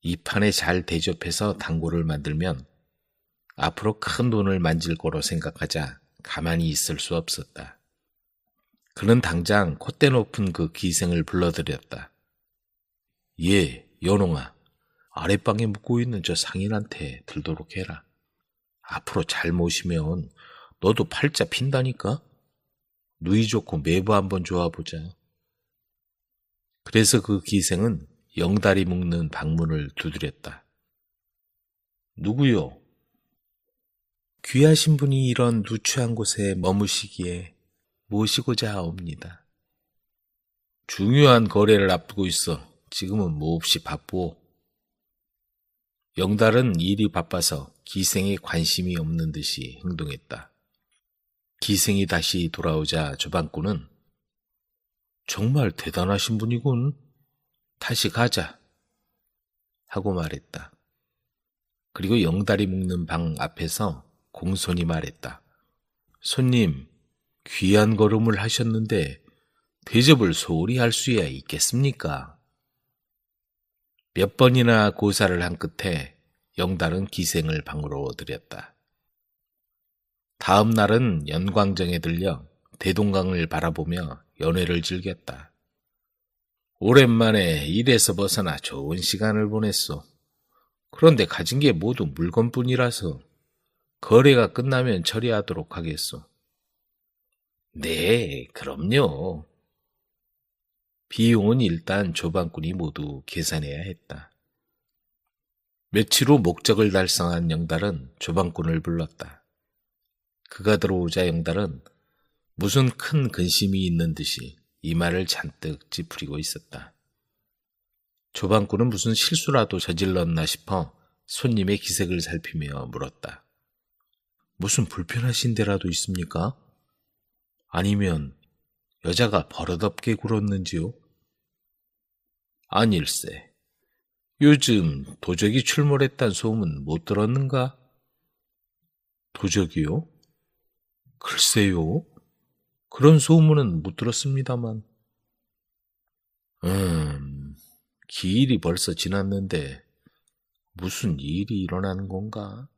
이 판에 잘 대접해서 단골을 만들면 앞으로 큰 돈을 만질 거로 생각하자 가만히 있을 수 없었다. 그는 당장 콧대 높은 그 기생을 불러들였다. 예, 연홍아, 아랫방에 묵고 있는 저 상인한테 들도록 해라. 앞으로 잘 모시면 너도 팔자 핀다니까? 누이 좋고 매부 한번 좋아보자. 그래서 그 기생은 영다리 묶는 방문을 두드렸다. 누구요? 귀하신 분이 이런 누추한 곳에 머무시기에 모시고자 하옵니다. 중요한 거래를 앞두고 있어. 지금은 몹시 바쁘오. 영달은 일이 바빠서 기생에 관심이 없는 듯이 행동했다. 기생이 다시 돌아오자 조방꾼은 정말 대단하신 분이군. 다시 가자. 하고 말했다. 그리고 영달이 묵는 방 앞에서 공손히 말했다. 손님, 귀한 걸음을 하셨는데 대접을 소홀히 할 수야 있겠습니까? 몇 번이나 고사를 한 끝에 영달은 기생을 방으로 들였다. 다음 날은 연광정에 들려 대동강을 바라보며 연회를 즐겼다. 오랜만에 일에서 벗어나 좋은 시간을 보냈소. 그런데 가진 게 모두 물건뿐이라서 거래가 끝나면 처리하도록 하겠소. 네, 그럼요. 비용은 일단 조방꾼이 모두 계산해야 했다. 며칠 후 목적을 달성한 영달은 조방꾼을 불렀다. 그가 들어오자 영달은 무슨 큰 근심이 있는 듯이 이마를 잔뜩 찌푸리고 있었다. 조방꾼은 무슨 실수라도 저질렀나 싶어 손님의 기색을 살피며 물었다. 무슨 불편하신 데라도 있습니까? 아니면 여자가 버릇없게 굴었는지요? 아닐세. 요즘 도적이 출몰했단 소문 못 들었는가? 도적이요? 글쎄요. 그런 소문은 못 들었습니다만. 기일이 벌써 지났는데 무슨 일이 일어나는 건가?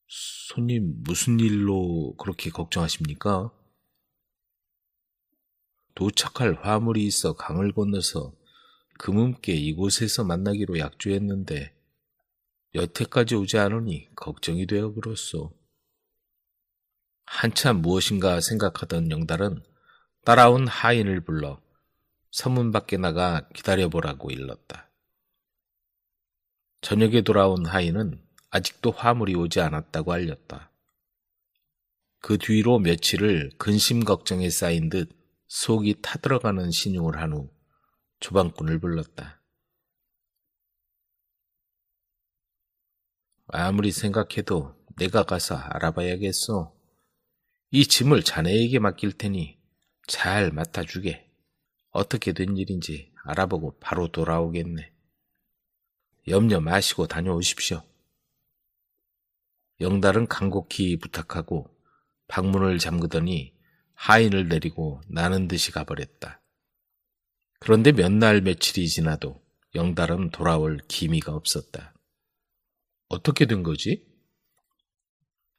손님 무슨 일로 그렇게 걱정하십니까? 도착할 화물이 있어 강을 건너서 금음께 이곳에서 만나기로 약조했는데 여태까지 오지 않으니 걱정이 되어 그렇소. 한참 무엇인가 생각하던 영달은 따라온 하인을 불러 서문 밖에 나가 기다려보라고 일렀다. 저녁에 돌아온 하인은 아직도 화물이 오지 않았다고 알렸다. 그 뒤로 며칠을 근심 걱정에 쌓인 듯 속이 타들어가는 신용을 한 후 조방꾼을 불렀다. 아무리 생각해도 내가 가서 알아봐야겠어. 이 짐을 자네에게 맡길 테니 잘 맡아주게. 어떻게 된 일인지 알아보고 바로 돌아오겠네. 염려 마시고 다녀오십시오. 영달은 간곡히 부탁하고 방문을 잠그더니 하인을 내리고 나는 듯이 가버렸다. 그런데 몇 날 며칠이 지나도 영달은 돌아올 기미가 없었다. 어떻게 된 거지?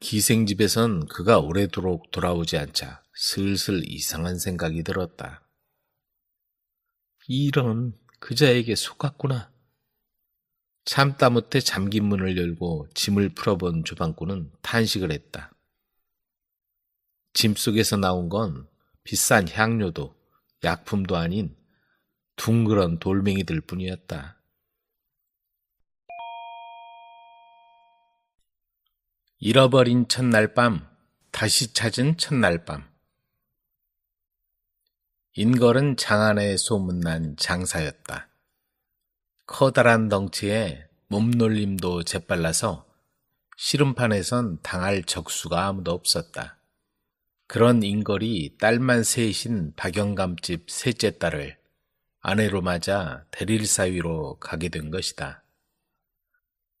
기생집에선 그가 오래도록 돌아오지 않자 슬슬 이상한 생각이 들었다. 이런, 그자에게 속았구나. 참다 못해 잠긴 문을 열고 짐을 풀어본 조방꾼은 탄식을 했다. 짐 속에서 나온 건 비싼 향료도 약품도 아닌 둥그런 돌멩이들 뿐이었다. 잃어버린 첫날 밤, 다시 찾은 첫날 밤. 인걸은 장안에 소문난 장사였다. 커다란 덩치에 몸놀림도 재빨라서 씨름판에선 당할 적수가 아무도 없었다. 그런 인걸이 딸만 셋인 박영감집 셋째 딸을 아내로 맞아 대릴사위로 가게 된 것이다.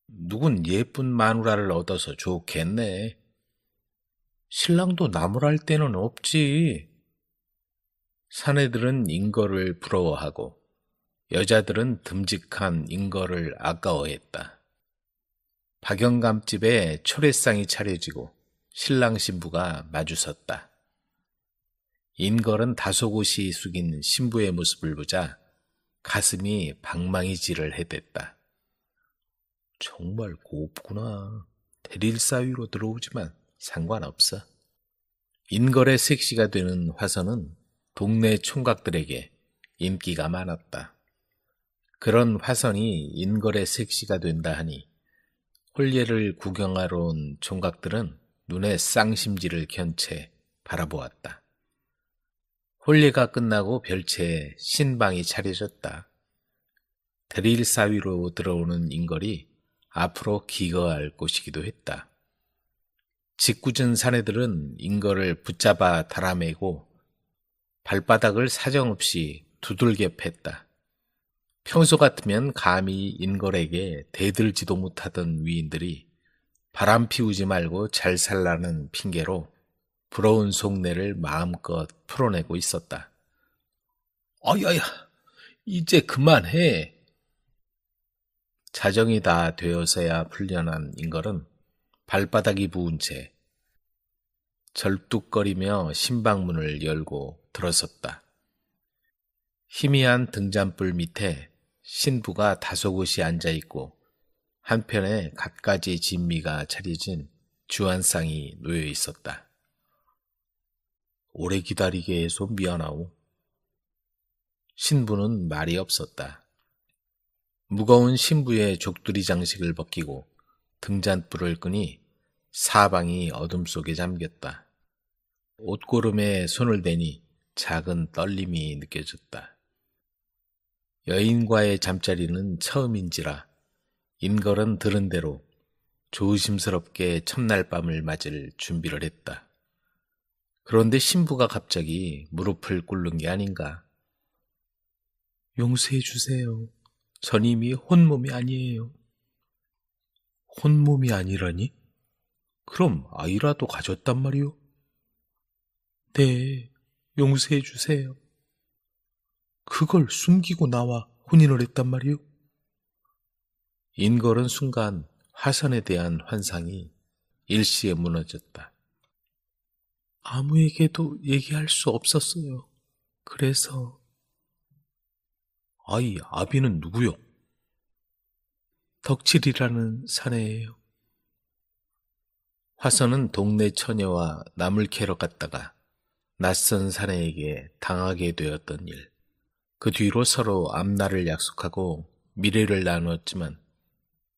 누군 예쁜 마누라를 얻어서 좋겠네. 신랑도 나무랄 데는 없지. 사내들은 인걸을 부러워하고 여자들은 듬직한 인걸을 아까워했다. 박영감집에 초래상이 차려지고 신랑 신부가 마주섰다. 인걸은 다소곳이 숙인 신부의 모습을 보자 가슴이 방망이질을 해댔다. 정말 곱구나. 대릴 사위로 들어오지만 상관없어. 인걸의 색시가 되는 화선은 동네 총각들에게 인기가 많았다. 그런 화선이 인걸의 색시가 된다 하니 혼례를 구경하러 온 총각들은 눈에 쌍심지를 견 채 바라보았다. 혼례가 끝나고 별채에 신방이 차려졌다. 대릴 사위로 들어오는 인걸이 앞으로 기거할 곳이기도 했다. 짓궂은 사내들은 인걸을 붙잡아 달아매고 발바닥을 사정없이 두들겨 팼다. 평소 같으면 감히 인걸에게 대들지도 못하던 위인들이 바람 피우지 말고 잘 살라는 핑계로 부러운 속내를 마음껏 풀어내고 있었다. 아야야, 이제 그만해. 자정이 다 되어서야 풀려난 인걸은 발바닥이 부은 채 절뚝거리며 신방문을 열고 들어섰다. 희미한 등잔불 밑에 신부가 다소곳이 앉아있고 한편에 갖가지 진미가 차려진 주안상이 놓여 있었다. 오래 기다리게 해서 미안하오. 신부는 말이 없었다. 무거운 신부의 족두리 장식을 벗기고 등잔불을 끄니 사방이 어둠 속에 잠겼다. 옷고름에 손을 대니 작은 떨림이 느껴졌다. 여인과의 잠자리는 처음인지라 인걸은 들은 대로 조심스럽게 첫날 밤을 맞을 준비를 했다. 그런데 신부가 갑자기 무릎을 꿇는 게 아닌가. 용서해 주세요. 전 이미 혼몸이 아니에요. 혼몸이 아니라니? 그럼 아이라도 가졌단 말이오? 네, 용서해 주세요. 그걸 숨기고 나와 혼인을 했단 말이오? 인걸은 순간 화선에 대한 환상이 일시에 무너졌다. 아무에게도 얘기할 수 없었어요. 그래서... 아이 아비는 누구요? 덕칠이라는 사내예요. 화선은 동네 처녀와 나물 캐러 갔다가 낯선 사내에게 당하게 되었던 일. 그 뒤로 서로 앞날을 약속하고 미래를 나누었지만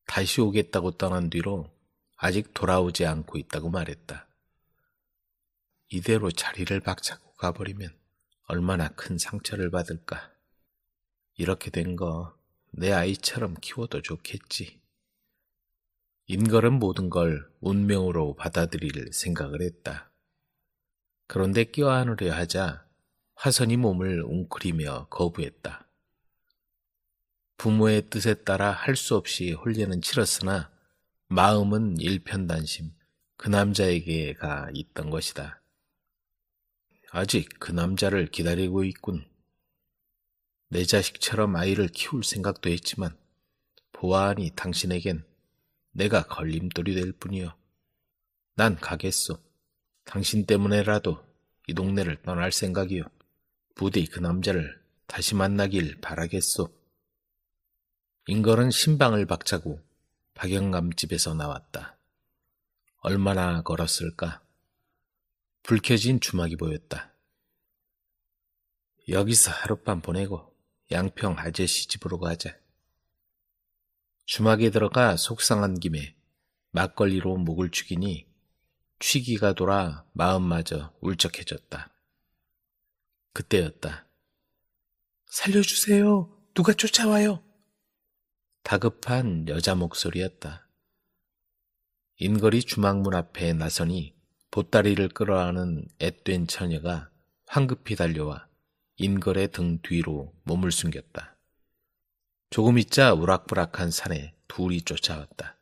다시 오겠다고 떠난 뒤로 아직 돌아오지 않고 있다고 말했다. 이대로 자리를 박차고 가버리면 얼마나 큰 상처를 받을까. 이렇게 된 거 내 아이처럼 키워도 좋겠지. 인걸은 모든 걸 운명으로 받아들일 생각을 했다. 그런데 껴안으려 하자 화선이 몸을 웅크리며 거부했다. 부모의 뜻에 따라 할 수 없이 혼례는 치렀으나 마음은 일편단심 그 남자에게 가 있던 것이다. 아직 그 남자를 기다리고 있군. 내 자식처럼 아이를 키울 생각도 했지만 보아하니 당신에겐 내가 걸림돌이 될 뿐이요. 난 가겠소. 당신 때문에라도 이 동네를 떠날 생각이요. 부디 그 남자를 다시 만나길 바라겠소. 인걸은 신방을 박차고 박영감 집에서 나왔다. 얼마나 걸었을까? 불 켜진 주막이 보였다. 여기서 하룻밤 보내고 양평 아저씨 집으로 가자. 주막에 들어가 속상한 김에 막걸리로 목을 축이니 취기가 돌아 마음마저 울적해졌다. 그때였다. 살려주세요. 누가 쫓아와요. 다급한 여자 목소리였다. 인걸이 주막문 앞에 나서니 보따리를 끌어안은 앳된 처녀가 황급히 달려와 인걸의 등 뒤로 몸을 숨겼다. 조금 있자 우락부락한 산에 둘이 쫓아왔다.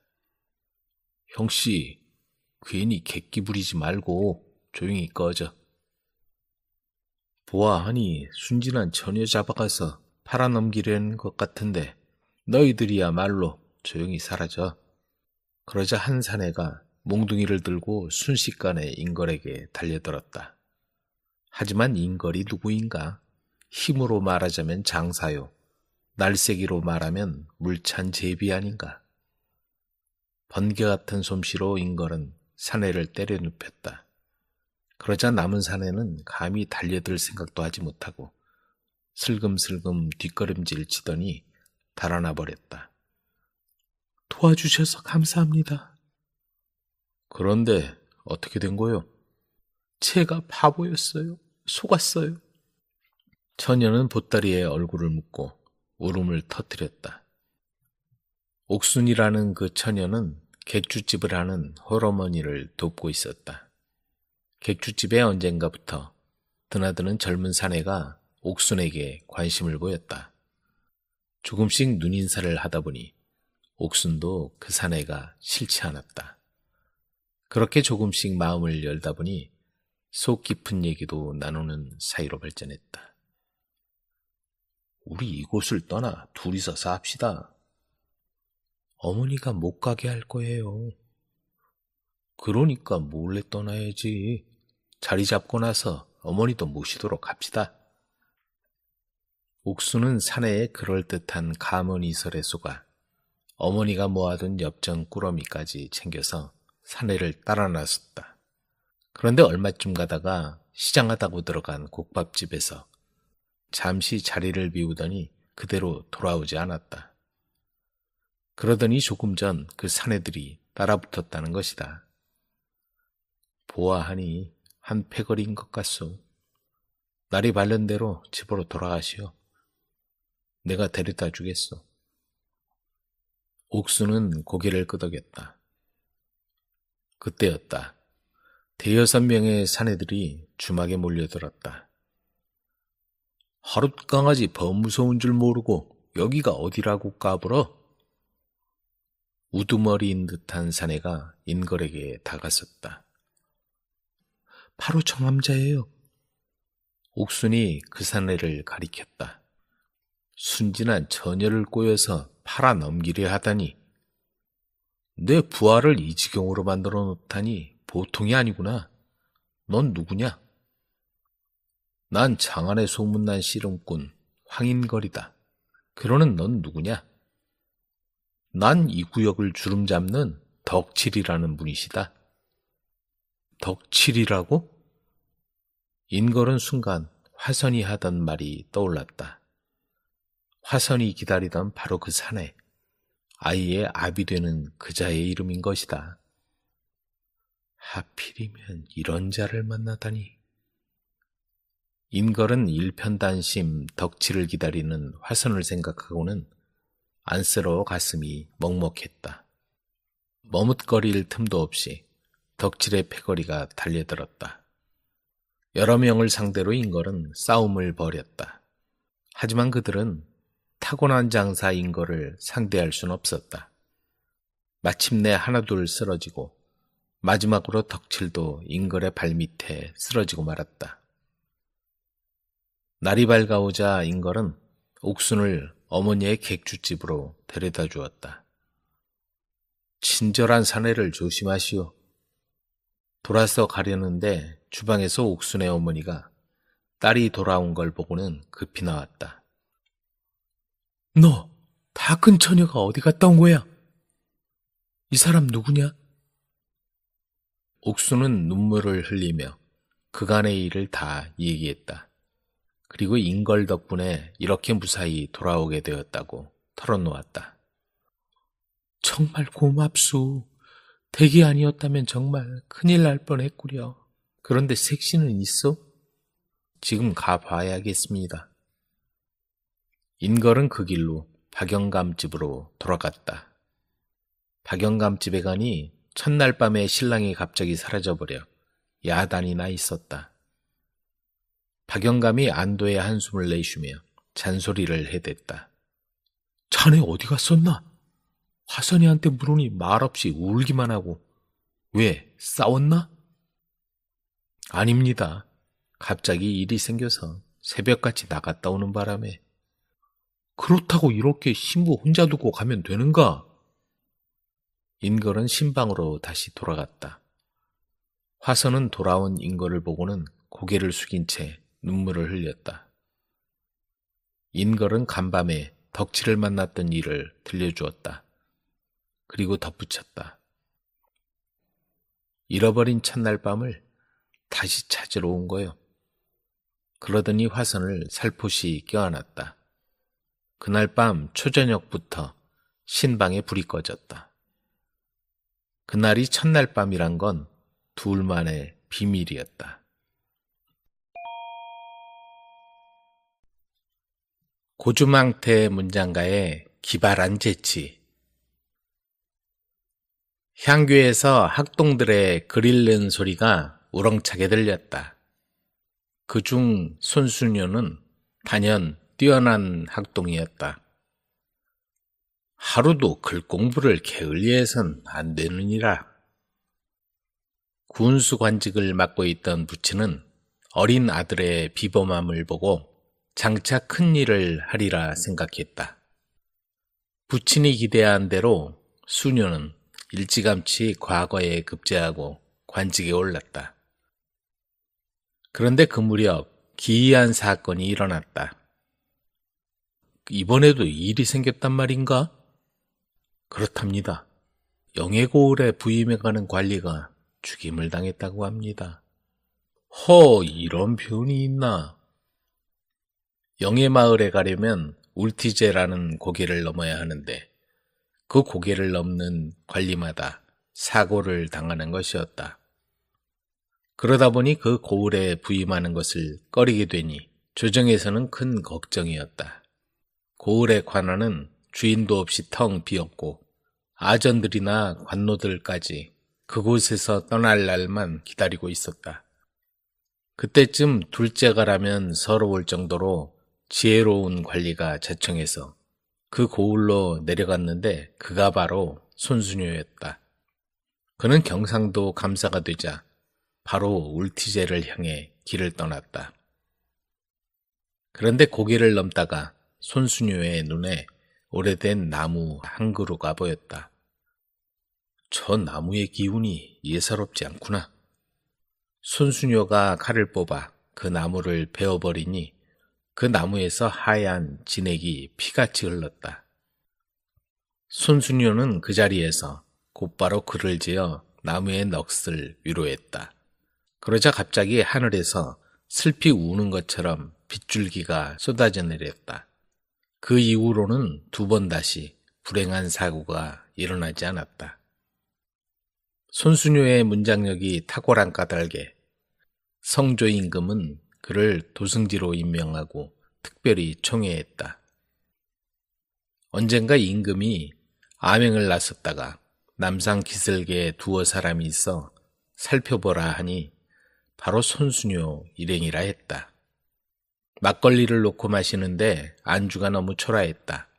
형씨, 괜히 객기 부리지 말고 조용히 꺼져. 보아하니 순진한 처녀 잡아가서 팔아넘기려는 것 같은데 너희들이야말로 조용히 사라져. 그러자 한 사내가 몽둥이를 들고 순식간에 인걸에게 달려들었다. 하지만 인걸이 누구인가? 힘으로 말하자면 장사요. 날쌔기로 말하면 물찬 제비 아닌가? 번개 같은 솜씨로 인걸은 사내를 때려 눕혔다. 그러자 남은 사내는 감히 달려들 생각도 하지 못하고 슬금슬금 뒷걸음질 치더니 달아나 버렸다. 도와주셔서 감사합니다. 그런데 어떻게 된 거요? 제가 바보였어요. 속았어요. 처녀는 보따리에 얼굴을 묻고 울음을 터뜨렸다. 옥순이라는 그 처녀는 객주집을 하는 홀어머니를 돕고 있었다. 객주집에 언젠가부터 드나드는 젊은 사내가 옥순에게 관심을 보였다. 조금씩 눈인사를 하다 보니 옥순도 그 사내가 싫지 않았다. 그렇게 조금씩 마음을 열다 보니 속 깊은 얘기도 나누는 사이로 발전했다. 우리 이곳을 떠나 둘이서 삽시다. 어머니가 못 가게 할 거예요. 그러니까 몰래 떠나야지. 자리 잡고 나서 어머니도 모시도록 합시다. 옥수는 사내의 그럴듯한 가문이설에 속아 어머니가 모아둔 엽전 꾸러미까지 챙겨서 사내를 따라 나섰다. 그런데 얼마쯤 가다가 시장하다고 들어간 국밥집에서 잠시 자리를 비우더니 그대로 돌아오지 않았다. 그러더니 조금 전 그 사내들이 따라붙었다는 것이다. 보아하니 한 패거리인 것 같소. 날이 밝는 대로 집으로 돌아가시오. 내가 데려다 주겠소. 옥수는 고개를 끄덕였다. 그때였다. 대여섯 명의 사내들이 주막에 몰려들었다. 하룻강아지 범무서운 줄 모르고 여기가 어디라고 까불어? 우두머리인 듯한 사내가 인걸에게 다가섰다. 바로 저 남자예요. 옥순이 그 사내를 가리켰다. 순진한 처녀를 꼬여서 팔아 넘기려 하다니. 내 부하를 이 지경으로 만들어 놓다니 보통이 아니구나. 넌 누구냐? 난 장안의 소문난 씨름꾼 황인걸이다. 그러는 넌 누구냐? 난 이 구역을 주름잡는 덕칠이라는 분이시다. 덕칠이라고? 인걸은 순간 화선이 하던 말이 떠올랐다. 화선이 기다리던 바로 그 사내, 아이의 아비 되는 그자의 이름인 것이다. 하필이면 이런 자를 만나다니. 인걸은 일편단심 덕칠을 기다리는 화선을 생각하고는 안쓰러워 가슴이 먹먹했다. 머뭇거릴 틈도 없이 덕칠의 패거리가 달려들었다. 여러 명을 상대로 인걸은 싸움을 벌였다. 하지만 그들은 타고난 장사 인걸을 상대할 순 없었다. 마침내 하나둘 쓰러지고 마지막으로 덕칠도 인걸의 발밑에 쓰러지고 말았다. 날이 밝아오자 인걸은 옥순을 어머니의 객주집으로 데려다 주었다. 친절한 사내를 조심하시오. 돌아서 가려는데 주방에서 옥순의 어머니가 딸이 돌아온 걸 보고는 급히 나왔다. 너, 다 큰 처녀가 어디 갔다 온 거야? 이 사람 누구냐? 옥수는 눈물을 흘리며 그간의 일을 다 얘기했다. 그리고 인걸 덕분에 이렇게 무사히 돌아오게 되었다고 털어놓았다. 정말 고맙소. 댁이 아니었다면 정말 큰일 날 뻔했구려. 그런데 색시는 있어? 지금 가봐야겠습니다. 인걸은 그 길로 박영감 집으로 돌아갔다. 박영감 집에 가니 첫날 밤에 신랑이 갑자기 사라져버려 야단이 나 있었다. 박영감이 안도의 한숨을 내쉬며 잔소리를 해댔다. 자네 어디 갔었나? 화선이한테 물으니 말없이 울기만 하고. 왜, 싸웠나? 아닙니다. 갑자기 일이 생겨서 새벽같이 나갔다 오는 바람에. 그렇다고 이렇게 신부 혼자 두고 가면 되는가? 인걸은 신방으로 다시 돌아갔다. 화선은 돌아온 인걸을 보고는 고개를 숙인 채 눈물을 흘렸다. 인걸은 간밤에 덕치를 만났던 일을 들려주었다. 그리고 덧붙였다. 잃어버린 첫날 밤을 다시 찾으러 온 거요. 그러더니 화선을 살포시 껴안았다. 그날 밤 초저녁부터 신방에 불이 꺼졌다. 그날이 첫날 밤이란 건 둘만의 비밀이었다. 고주망태 문장가의 기발한 재치. 향교에서 학동들의 글 읽는 소리가 우렁차게 들렸다. 그중 손수녀는 단연 뛰어난 학동이었다. 하루도 글 공부를 게을리해선 안 되느니라. 군수 관직을 맡고 있던 부친은 어린 아들의 비범함을 보고 장차 큰 일을 하리라 생각했다. 부친이 기대한 대로 수녀는 일찌감치 과거에 급제하고 관직에 올랐다. 그런데 그 무렵 기이한 사건이 일어났다. 이번에도 일이 생겼단 말인가? 그렇답니다. 영해고을에 부임해가는 관리가 죽임을 당했다고 합니다. 이런 표현이 있나? 영해마을에 가려면 울티제라는 고개를 넘어야 하는데 그 고개를 넘는 관리마다 사고를 당하는 것이었다. 그러다 보니 그 고을에 부임하는 것을 꺼리게 되니 조정에서는 큰 걱정이었다. 고을의 관원은 주인도 없이 텅 비었고 아전들이나 관노들까지 그곳에서 떠날 날만 기다리고 있었다. 그때쯤 둘째가라면 서러울 정도로 지혜로운 관리가 자청해서 그 고을로 내려갔는데 그가 바로 손수녀였다. 그는 경상도 감사가 되자 바로 울티제를 향해 길을 떠났다. 그런데 고개를 넘다가 손수녀의 눈에 오래된 나무 한 그루가 보였다. 저 나무의 기운이 예사롭지 않구나. 손수녀가 칼을 뽑아 그 나무를 베어버리니 그 나무에서 하얀 진액이 피같이 흘렀다. 손수녀는 그 자리에서 곧바로 글을 지어 나무의 넋을 위로했다. 그러자 갑자기 하늘에서 슬피 우는 것처럼 빗줄기가 쏟아져 내렸다. 그 이후로는 두 번 다시 불행한 사고가 일어나지 않았다. 손수녀의 문장력이 탁월한 까닭에 성조 임금은 그를 도승지로 임명하고 특별히 총애했다. 언젠가 임금이 암행을 나섰다가 남상 기슭에 두어 사람이 있어 살펴보라 하니 바로 손수녀 일행이라 했다. 막걸리를 놓고 마시는데 안주가 너무 초라했다.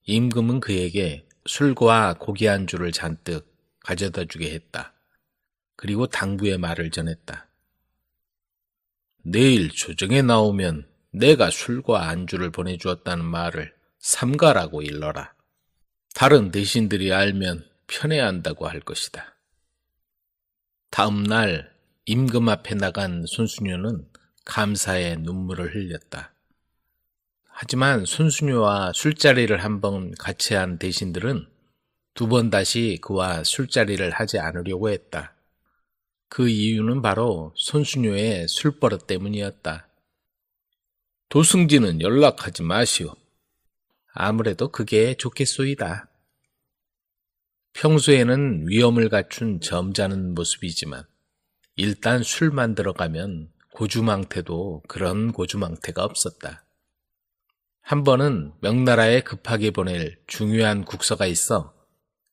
임금은 그에게 술과 고기 안주를 잔뜩 가져다 주게 했다. 그리고 당부의 말을 전했다. 내일 조정에 나오면 내가 술과 안주를 보내주었다는 말을 삼가라고 일러라. 다른 대신들이 알면 편애한다고 할 것이다. 다음 날 임금 앞에 나간 손수녀는 감사의 눈물을 흘렸다. 하지만 손수녀와 술자리를 한번 같이 한 대신들은 두 번 다시 그와 술자리를 하지 않으려고 했다. 그 이유는 바로 손수녀의 술버릇 때문이었다. 도승지는 연락하지 마시오. 아무래도 그게 좋겠소이다. 평소에는 위엄을 갖춘 점잖은 모습이지만 일단 술만 들어가면 고주망태도 그런 고주망태가 없었다. 한 번은 명나라에 급하게 보낼 중요한 국서가 있어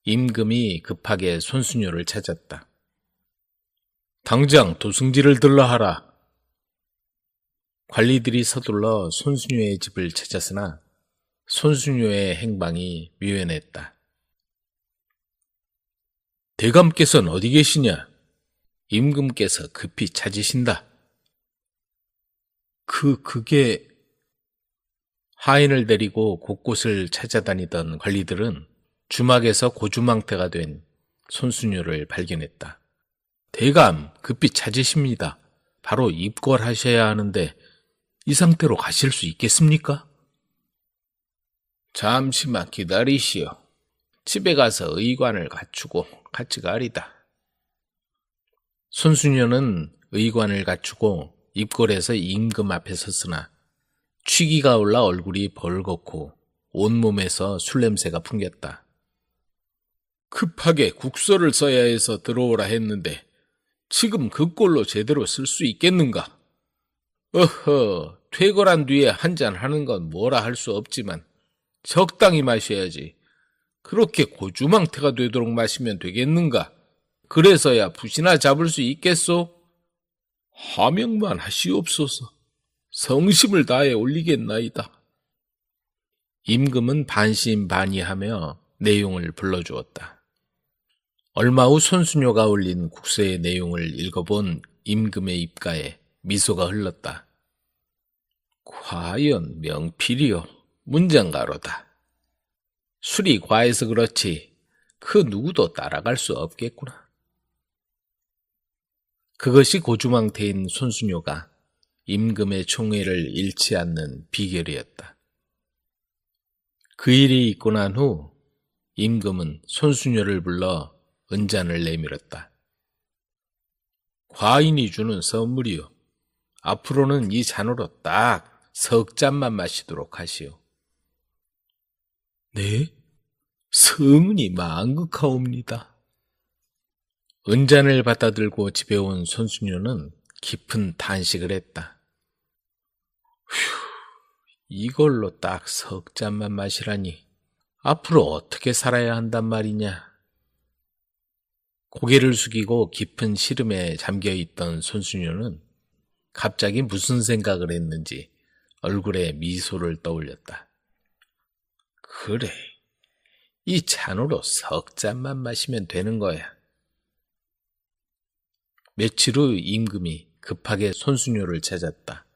임금이 급하게 손수녀를 찾았다. 당장 도승지를 들러하라. 관리들이 서둘러 손수녀의 집을 찾았으나 손수녀의 행방이 묘연했다. 대감께서는 어디 계시냐? 임금께서 급히 찾으신다. 그게... 하인을 데리고 곳곳을 찾아다니던 관리들은 주막에서 고주망태가 된 손수녀를 발견했다. 대감, 급히 찾으십니다. 바로 입궐하셔야 하는데 이 상태로 가실 수 있겠습니까? 잠시만 기다리시오. 집에 가서 의관을 갖추고 같이 가리다. 손수녀는 의관을 갖추고 입궐에서 임금 앞에 섰으나 취기가 올라 얼굴이 벌겋고 온몸에서 술냄새가 풍겼다. 급하게 국서를 써야 해서 들어오라 했는데 지금 그 꼴로 제대로 쓸 수 있겠는가? 어허, 퇴거란 뒤에 한잔 하는 건 뭐라 할 수 없지만 적당히 마셔야지. 그렇게 고주망태가 되도록 마시면 되겠는가? 그래서야 붓이나 잡을 수 있겠소? 하명만 하시옵소서. 성심을 다해 올리겠나이다. 임금은 반신반의하며 내용을 불러주었다. 얼마 후 손수녀가 올린 국서의 내용을 읽어본 임금의 입가에 미소가 흘렀다. 과연 명필이요 문장가로다. 술이 과해서 그렇지 그 누구도 따라갈 수 없겠구나. 그것이 고주망태인 손수녀가 임금의 총애를 잃지 않는 비결이었다. 그 일이 있고 난 후 임금은 손수녀를 불러 은잔을 내밀었다. 과인이 주는 선물이요. 앞으로는 이 잔으로 딱 석 잔만 마시도록 하시오. 네? 성은이 망극하옵니다. 은잔을 받아들고 집에 온 손수녀는 깊은 탄식을 했다. 휴, 이걸로 딱 석 잔만 마시라니 앞으로 어떻게 살아야 한단 말이냐. 고개를 숙이고 깊은 시름에 잠겨있던 손수녀는 갑자기 무슨 생각을 했는지 얼굴에 미소를 떠올렸다. 그래, 이 잔으로 석 잔만 마시면 되는 거야. 며칠 후 임금이 급하게 손수녀를 찾았다.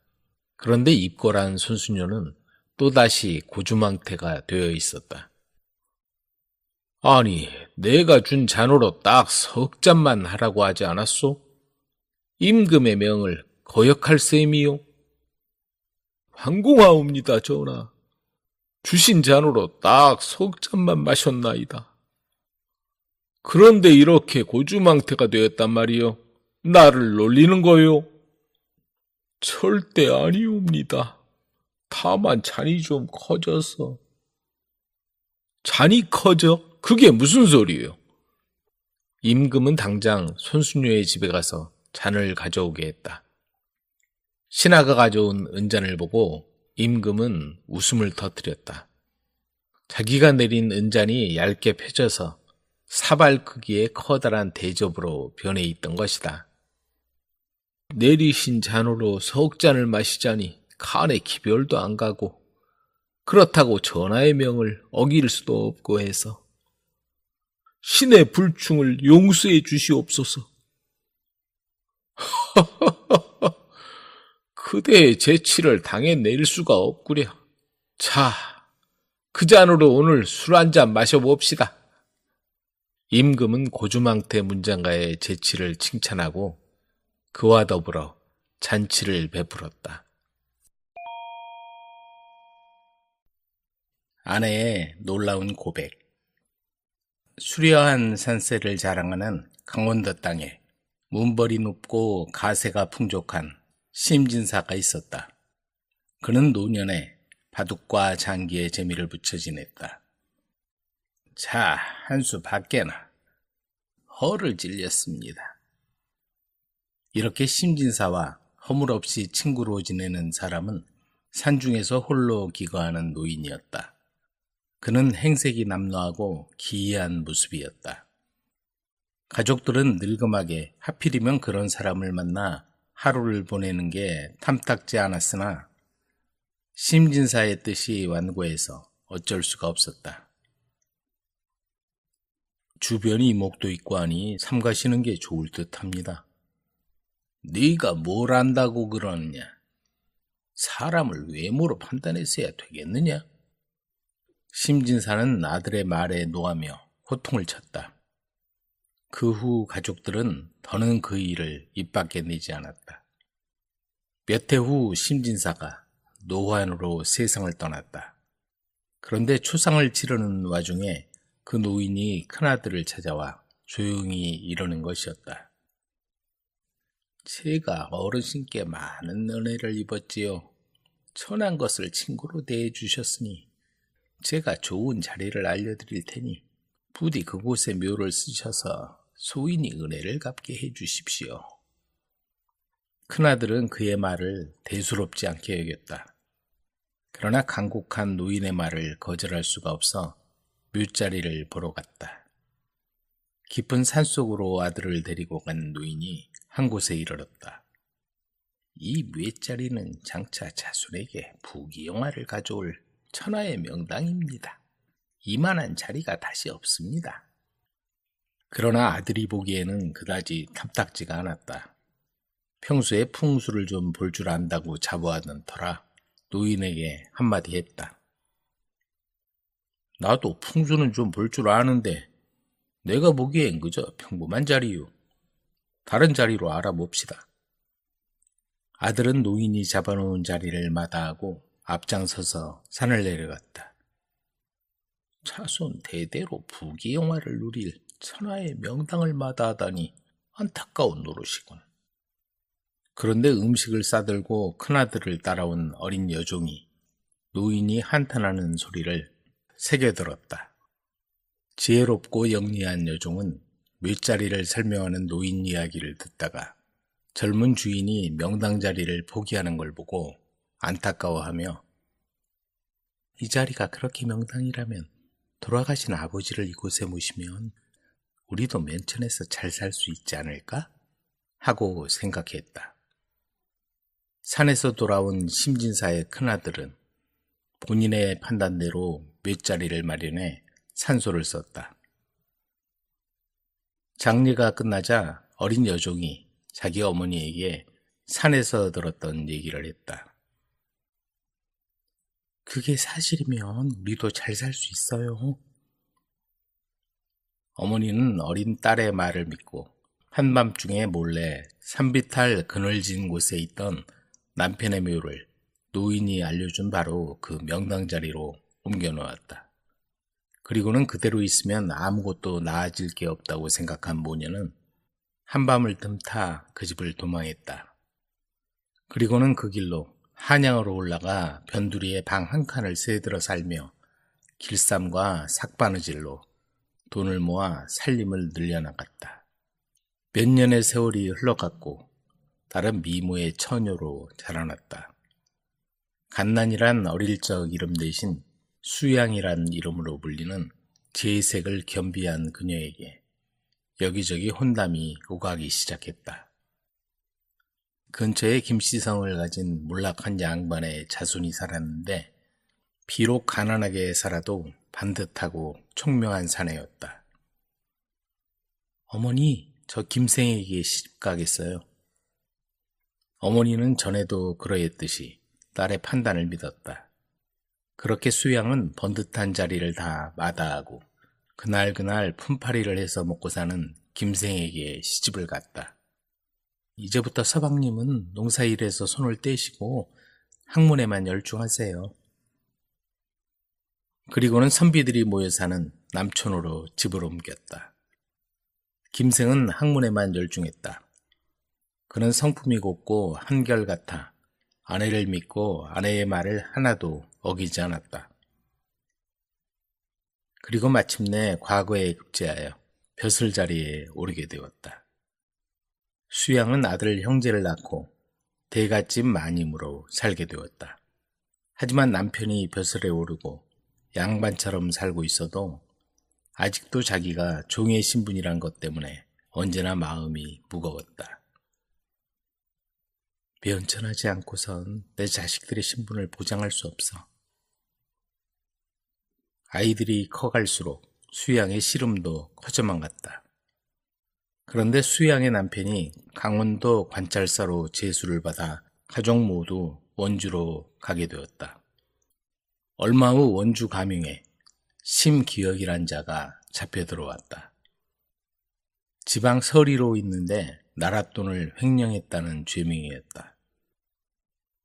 그런데 입궐한 손수녀는 또다시 고주망태가 되어 있었다. 아니, 내가 준 잔으로 딱 석 잔만 하라고 하지 않았소? 임금의 명을 거역할 셈이요? 황공하옵니다, 전하. 주신 잔으로 딱 석 잔만 마셨나이다. 그런데 이렇게 고주망태가 되었단 말이요. 나를 놀리는 거요? 절대 아니옵니다. 다만 잔이 좀 커져서. 잔이 커져? 그게 무슨 소리예요? 임금은 당장 손수녀의 집에 가서 잔을 가져오게 했다. 신하가 가져온 은잔을 보고 임금은 웃음을 터뜨렸다. 자기가 내린 은잔이 얇게 펴져서 사발 크기의 커다란 대접으로 변해 있던 것이다. 내리신 잔으로 석 잔을 마시자니 간에 기별도 안 가고 그렇다고 전하의 명을 어길 수도 없고 해서 신의 불충을 용서해 주시옵소서. 그대의 재치를 당해낼 수가 없구려. 자, 그 잔으로 오늘 술 한 잔 마셔봅시다. 임금은 고주망태 문장가의 재치를 칭찬하고 그와 더불어 잔치를 베풀었다. 아내의 놀라운 고백. 수려한 산세를 자랑하는 강원도 땅에 문벌이 높고 가세가 풍족한 심진사가 있었다. 그는 노년에 바둑과 장기에 재미를 붙여 지냈다. 자, 한 수 받게나. 허를 찔렸습니다. 이렇게 심진사와 허물없이 친구로 지내는 사람은 산중에서 홀로 기거하는 노인이었다. 그는 행색이 남루하고 기이한 모습이었다. 가족들은 늙음하게 하필이면 그런 사람을 만나 하루를 보내는 게 탐탁지 않았으나 심진사의 뜻이 완고해서 어쩔 수가 없었다. 주변이 이목도 있고 하니 삼가시는 게 좋을 듯합니다. 네가 뭘 안다고 그러느냐? 사람을 외모로 판단해서야 되겠느냐? 심진사는 아들의 말에 노하며 호통을 쳤다. 그 후 가족들은 더는 그 일을 입 밖에 내지 않았다. 몇 해 후 심진사가 노환으로 세상을 떠났다. 그런데 초상을 치르는 와중에 그 노인이 큰아들을 찾아와 조용히 이러는 것이었다. 제가 어르신께 많은 은혜를 입었지요. 천한 것을 친구로 대해주셨으니 제가 좋은 자리를 알려드릴 테니 부디 그곳에 묘를 쓰셔서 소인이 은혜를 갚게 해주십시오. 큰아들은 그의 말을 대수롭지 않게 여겼다. 그러나 간곡한 노인의 말을 거절할 수가 없어 묘자리를 보러 갔다. 깊은 산속으로 아들을 데리고 간 노인이 한 곳에 이르렀다. 이 묘자리는 장차 자손에게 부귀영화를 가져올 천하의 명당입니다. 이만한 자리가 다시 없습니다. 그러나 아들이 보기에는 그다지 탐탁지가 않았다. 평소에 풍수를 좀 볼 줄 안다고 자부하던 터라 노인에게 한마디 했다. 나도 풍수는 좀 볼 줄 아는데 내가 보기엔 그저 평범한 자리요. 다른 자리로 알아봅시다. 아들은 노인이 잡아놓은 자리를 마다하고 앞장서서 산을 내려갔다. 자손 대대로 부귀영화를 누릴 천하의 명당을 마다하다니 안타까운 노릇이군. 그런데 음식을 싸들고 큰아들을 따라온 어린 여종이 노인이 한탄하는 소리를 새겨들었다. 지혜롭고 영리한 여종은 묘자리를 설명하는 노인 이야기를 듣다가 젊은 주인이 명당 자리를 포기하는 걸 보고 안타까워하며 이 자리가 그렇게 명당이라면 돌아가신 아버지를 이곳에 모시면 우리도 맨천에서 잘 살 수 있지 않을까? 하고 생각했다. 산에서 돌아온 심진사의 큰아들은 본인의 판단대로 묘자리를 마련해 산소를 썼다. 장례가 끝나자 어린 여종이 자기 어머니에게 산에서 들었던 얘기를 했다. 그게 사실이면 우리도 잘 살 수 있어요. 어머니는 어린 딸의 말을 믿고 한밤중에 몰래 산비탈 그늘진 곳에 있던 남편의 묘를 노인이 알려준 바로 그 명당 자리로 옮겨놓았다. 그리고는 그대로 있으면 아무것도 나아질 게 없다고 생각한 모녀는 한밤을 틈타 그 집을 도망했다. 그리고는 그 길로 한양으로 올라가 변두리에 방 한 칸을 새들어 살며 길쌈과 삭바느질로 돈을 모아 살림을 늘려나갔다. 몇 년의 세월이 흘러갔고 다른 미모의 처녀로 자라났다. 갓난이란 어릴 적 이름 대신 수양이란 이름으로 불리는 재색을 겸비한 그녀에게 여기저기 혼담이 오가기 시작했다. 근처에 김씨성을 가진 몰락한 양반의 자손이 살았는데 비록 가난하게 살아도 반듯하고 총명한 사내였다. 어머니, 저 김생에게 시집 가겠어요. 어머니는 전에도 그러했듯이 딸의 판단을 믿었다. 그렇게 수양은 번듯한 자리를 다 마다하고 그날 품팔이를 해서 먹고 사는 김생에게 시집을 갔다. 이제부터 서방님은 농사일에서 손을 떼시고 학문에만 열중하세요. 그리고는 선비들이 모여 사는 남촌으로 집을 옮겼다. 김생은 학문에만 열중했다. 그는 성품이 곱고 한결같아 아내를 믿고 아내의 말을 하나도 어기지 않았다. 그리고 마침내 과거에 급제하여 벼슬 자리에 오르게 되었다. 수양은 아들 형제를 낳고 대갓집 마님으로 살게 되었다. 하지만 남편이 벼슬에 오르고 양반처럼 살고 있어도 아직도 자기가 종의 신분이란 것 때문에 언제나 마음이 무거웠다. 면천하지 않고선 내 자식들의 신분을 보장할 수 없어. 아이들이 커갈수록 수양의 시름도 커져만 갔다. 그런데 수양의 남편이 강원도 관찰사로 제수를 받아 가족 모두 원주로 가게 되었다. 얼마 후 원주 가명에 심기역이란 자가 잡혀 들어왔다. 지방 서리로 있는데 나랏돈을 횡령했다는 죄명이었다.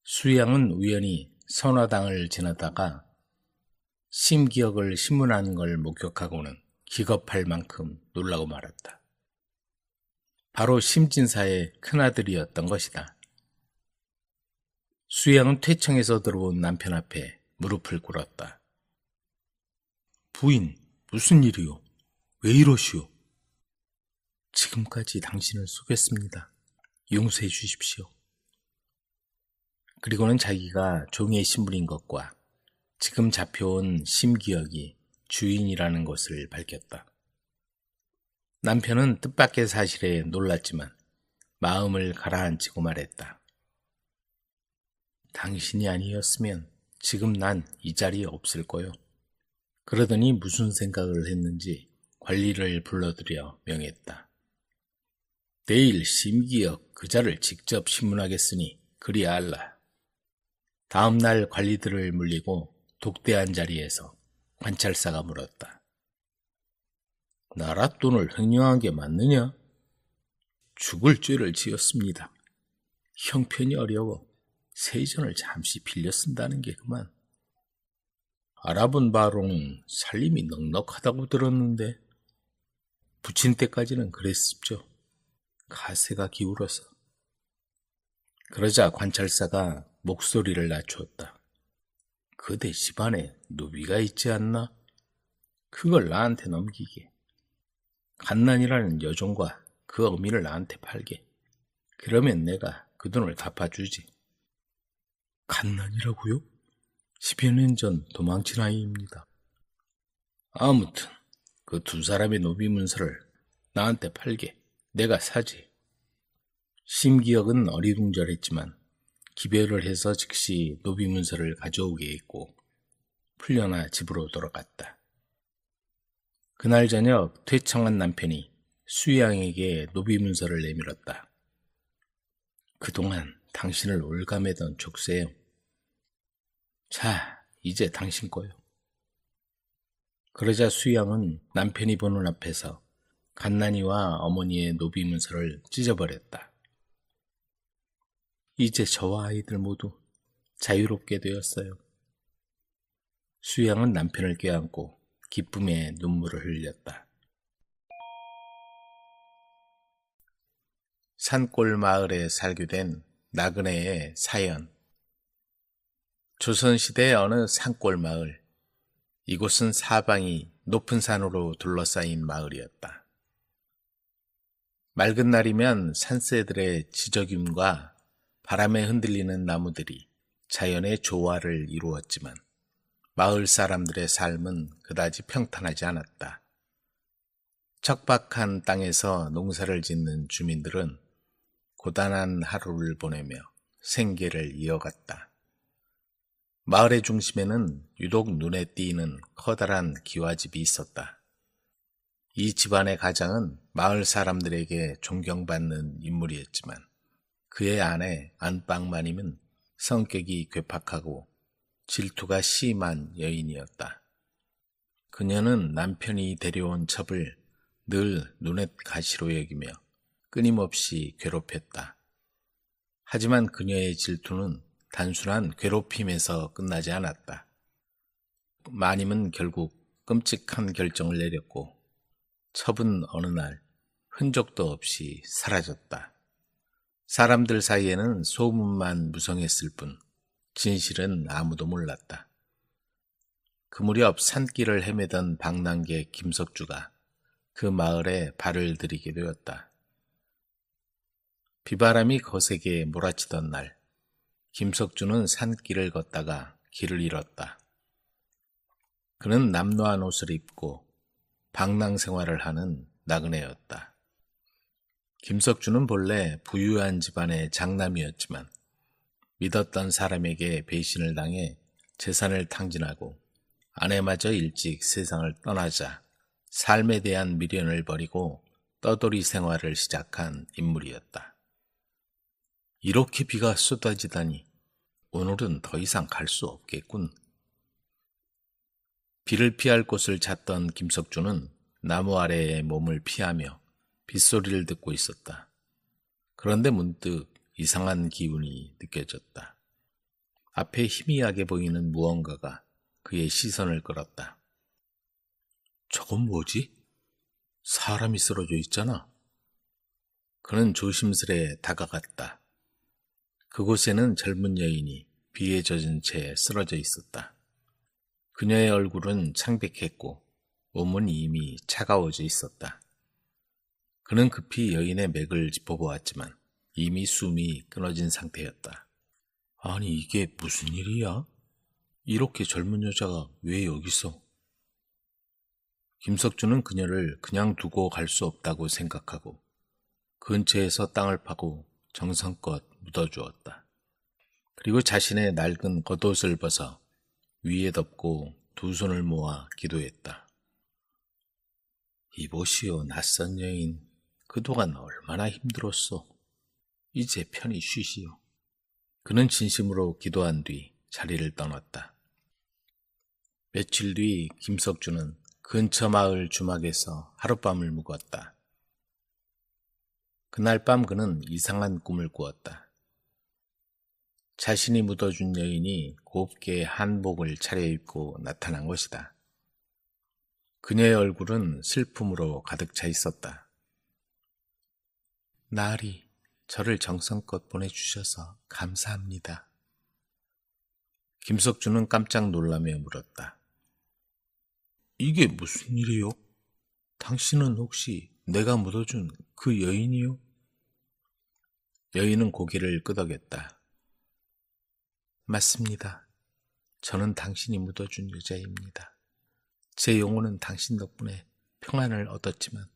수양은 우연히 선화당을 지나다가 심기역을 신문하는 걸 목격하고는 기겁할 만큼 놀라고 말았다. 바로 심진사의 큰아들이었던 것이다. 수양은 퇴청에서 들어온 남편 앞에 무릎을 꿇었다. 부인, 무슨 일이요? 왜 이러시오? 지금까지 당신을 속였습니다. 용서해 주십시오. 그리고는 자기가 종의 신분인 것과 지금 잡혀온 심기역이 주인이라는 것을 밝혔다. 남편은 뜻밖의 사실에 놀랐지만 마음을 가라앉히고 말했다. 당신이 아니었으면 지금 난 이 자리에 없을 거요. 그러더니 무슨 생각을 했는지 관리를 불러들여 명했다. 내일 심기역 그자를 직접 신문하겠으니 그리 알라. 다음 날 관리들을 물리고 독대한 자리에서 관찰사가 물었다. 나라 돈을 횡령한 게 맞느냐? 죽을 죄를 지었습니다. 형편이 어려워 세전을 잠시 빌려 쓴다는 게 그만. 알아본 바로는 살림이 넉넉하다고 들었는데 부친 때까지는 그랬습죠. 가세가 기울어서. 그러자 관찰사가 목소리를 낮추었다. 그대 집안에 노비가 있지 않나? 그걸 나한테 넘기게. 갓난이라는 여종과 그 어미를 나한테 팔게. 그러면 내가 그 돈을 갚아주지. 갓난이라고요? 10여 년 전 도망친 아이입니다. 아무튼 그 두 사람의 노비 문서를 나한테 팔게. 내가 사지. 심기역은 어리둥절했지만 기별을 해서 즉시 노비 문서를 가져오게 했고 풀려나 집으로 돌아갔다. 그날 저녁 퇴청한 남편이 수양에게 노비 문서를 내밀었다. 그동안 당신을 올가매던 족쇄요. 자, 이제 당신 거요. 그러자 수양은 남편이 보는 앞에서 갓난이와 어머니의 노비 문서를 찢어버렸다. 이제 저와 아이들 모두 자유롭게 되었어요. 수양은 남편을 껴안고 기쁨의 눈물을 흘렸다. 산골 마을에 살게 된 나그네의 사연. 조선시대 어느 산골 마을. 이곳은 사방이 높은 산으로 둘러싸인 마을이었다. 맑은 날이면 산새들의 지저귐과 바람에 흔들리는 나무들이 자연의 조화를 이루었지만 마을 사람들의 삶은 그다지 평탄하지 않았다. 척박한 땅에서 농사를 짓는 주민들은 고단한 하루를 보내며 생계를 이어갔다. 마을의 중심에는 유독 눈에 띄는 커다란 기와집이 있었다. 이 집안의 가장은 마을 사람들에게 존경받는 인물이었지만 그의 아내 안방마님은 성격이 괴팍하고 질투가 심한 여인이었다. 그녀는 남편이 데려온 첩을 늘 눈엣 가시로 여기며 끊임없이 괴롭혔다. 하지만 그녀의 질투는 단순한 괴롭힘에서 끝나지 않았다. 마님은 결국 끔찍한 결정을 내렸고 첩은 어느 날 흔적도 없이 사라졌다. 사람들 사이에는 소문만 무성했을 뿐 진실은 아무도 몰랐다. 그 무렵 산길을 헤매던 방랑객 김석주가 그 마을에 발을 들이게 되었다. 비바람이 거세게 몰아치던 날, 김석주는 산길을 걷다가 길을 잃었다. 그는 남루한 옷을 입고 방랑 생활을 하는 나그네였다. 김석주는 본래 부유한 집안의 장남이었지만 믿었던 사람에게 배신을 당해 재산을 탕진하고 아내마저 일찍 세상을 떠나자 삶에 대한 미련을 버리고 떠돌이 생활을 시작한 인물이었다. 이렇게 비가 쏟아지다니 오늘은 더 이상 갈 수 없겠군. 비를 피할 곳을 찾던 김석주는 나무 아래에 몸을 피하며 빗소리를 듣고 있었다. 그런데 문득 이상한 기운이 느껴졌다. 앞에 희미하게 보이는 무언가가 그의 시선을 끌었다. 저건 뭐지? 사람이 쓰러져 있잖아. 그는 조심스레 다가갔다. 그곳에는 젊은 여인이 비에 젖은 채 쓰러져 있었다. 그녀의 얼굴은 창백했고 몸은 이미 차가워져 있었다. 그는 급히 여인의 맥을 짚어보았지만 이미 숨이 끊어진 상태였다. 아니, 이게 무슨 일이야? 이렇게 젊은 여자가 왜 여기서? 김석준은 그녀를 그냥 두고 갈 수 없다고 생각하고 근처에서 땅을 파고 정성껏 묻어주었다. 그리고 자신의 낡은 겉옷을 벗어 위에 덮고 두 손을 모아 기도했다. 이보시오, 낯선 여인. 그동안 얼마나 힘들었소. 이제 편히 쉬시오. 그는 진심으로 기도한 뒤 자리를 떠났다. 며칠 뒤 김석준은 근처 마을 주막에서 하룻밤을 묵었다. 그날 밤 그는 이상한 꿈을 꾸었다. 자신이 묻어준 여인이 곱게 한복을 차려입고 나타난 것이다. 그녀의 얼굴은 슬픔으로 가득 차 있었다. 나으리, 저를 정성껏 보내주셔서 감사합니다. 김석준은 깜짝 놀라며 물었다. 이게 무슨 일이요? 당신은 혹시 내가 묻어준 그 여인이요? 여인은 고개를 끄덕였다. 맞습니다. 저는 당신이 묻어준 여자입니다. 제 영혼은 당신 덕분에 평안을 얻었지만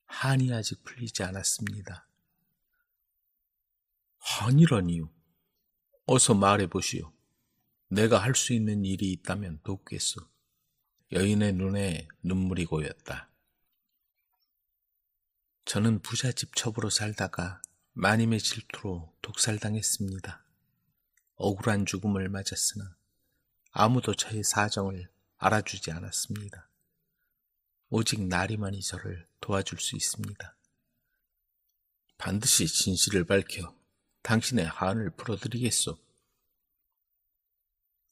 한이 아직 풀리지 않았습니다. 한이라니요? 어서 말해보시오. 내가 할 수 있는 일이 있다면 돕겠소. 여인의 눈에 눈물이 고였다. 저는 부잣집 첩으로 살다가 마님의 질투로 독살당했습니다. 억울한 죽음을 맞았으나 아무도 저의 사정을 알아주지 않았습니다. 오직 나리만이 저를 도와줄 수 있습니다. 반드시 진실을 밝혀 당신의 한을 풀어드리겠소.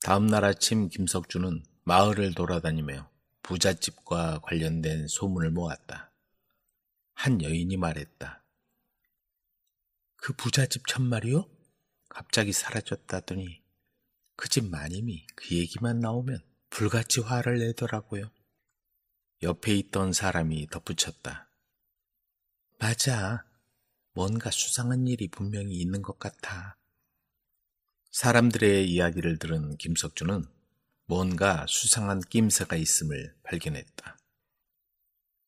다음 날 아침 김석준은 마을을 돌아다니며 부잣집과 관련된 소문을 모았다. 한 여인이 말했다. 그 부잣집 천말이요? 갑자기 사라졌다더니 그 집 마님이 그 얘기만 나오면 불같이 화를 내더라고요. 옆에 있던 사람이 덧붙였다. 맞아. 뭔가 수상한 일이 분명히 있는 것 같아. 사람들의 이야기를 들은 김석준은 뭔가 수상한 낌새가 있음을 발견했다.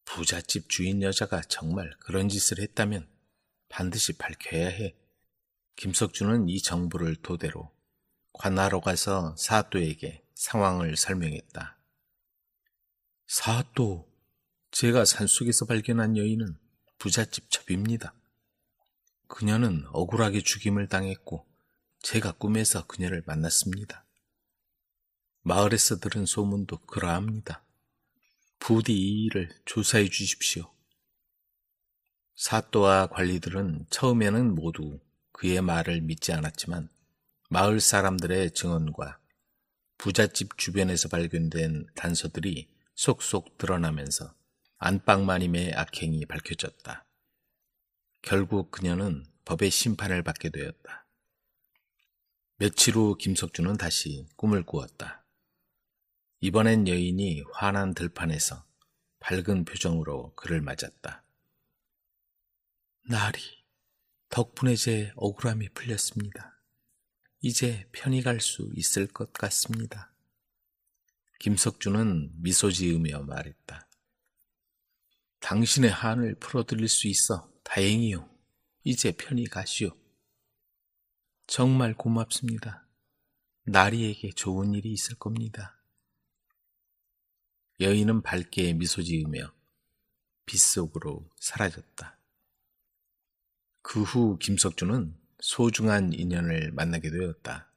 부잣집 주인 여자가 정말 그런 짓을 했다면 반드시 밝혀야 해. 김석준은 이 정보를 토대로 관하로 가서 사또에게 상황을 설명했다. 사또, 제가 산속에서 발견한 여인은 부잣집 첩입니다. 그녀는 억울하게 죽임을 당했고 제가 꿈에서 그녀를 만났습니다. 마을에서 들은 소문도 그러합니다. 부디 이 일을 조사해 주십시오. 사또와 관리들은 처음에는 모두 그의 말을 믿지 않았지만 마을 사람들의 증언과 부잣집 주변에서 발견된 단서들이 속속 드러나면서 안방마님의 악행이 밝혀졌다. 결국 그녀는 법의 심판을 받게 되었다. 며칠 후 김석준은 다시 꿈을 꾸었다. 이번엔 여인이 환한 들판에서 밝은 표정으로 그를 맞았다. 나리, 덕분에 제 억울함이 풀렸습니다. 이제 편히 갈 수 있을 것 같습니다. 김석준은 미소 지으며 말했다. 당신의 한을 풀어드릴 수 있어 다행이요. 이제 편히 가시오. 정말 고맙습니다. 나리에게 좋은 일이 있을 겁니다. 여인은 밝게 미소 지으며 빛 속으로 사라졌다. 그 후 김석준은 소중한 인연을 만나게 되었다.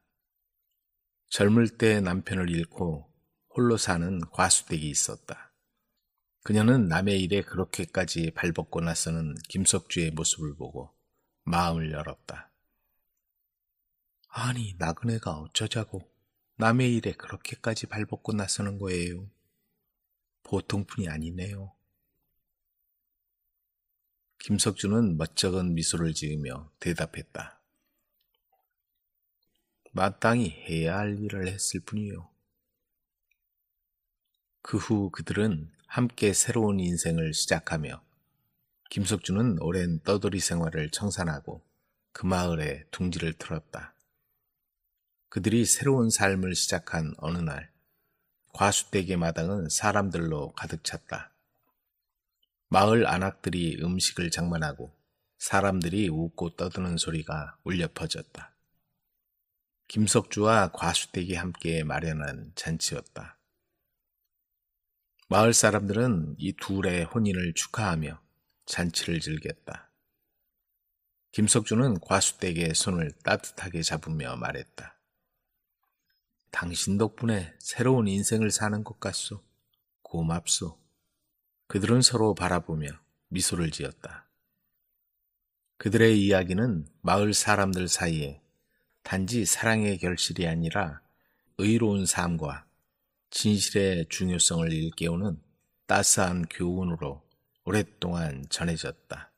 젊을 때 남편을 잃고 홀로 사는 과수댁이 있었다. 그녀는 남의 일에 그렇게까지 발벗고 나서는 김석주의 모습을 보고 마음을 열었다. 아니, 나그네가 어쩌자고 남의 일에 그렇게까지 발벗고 나서는 거예요. 보통 분이 아니네요. 김석준은 멋쩍은 미소를 지으며 대답했다. 마땅히 해야 할 일을 했을 뿐이요. 그 후 그들은 함께 새로운 인생을 시작하며 김석준은 오랜 떠돌이 생활을 청산하고 그 마을에 둥지를 틀었다. 그들이 새로운 삶을 시작한 어느 날, 과수댁의 마당은 사람들로 가득 찼다. 마을 안악들이 음식을 장만하고 사람들이 웃고 떠드는 소리가 울려 퍼졌다. 김석주와 과수댁이 함께 마련한 잔치였다. 마을 사람들은 이 둘의 혼인을 축하하며 잔치를 즐겼다. 김석주는 과수댁의 손을 따뜻하게 잡으며 말했다. 당신 덕분에 새로운 인생을 사는 것 같소. 고맙소. 그들은 서로 바라보며 미소를 지었다. 그들의 이야기는 마을 사람들 사이에 단지 사랑의 결실이 아니라 의로운 삶과 진실의 중요성을 일깨우는 따스한 교훈으로 오랫동안 전해졌다.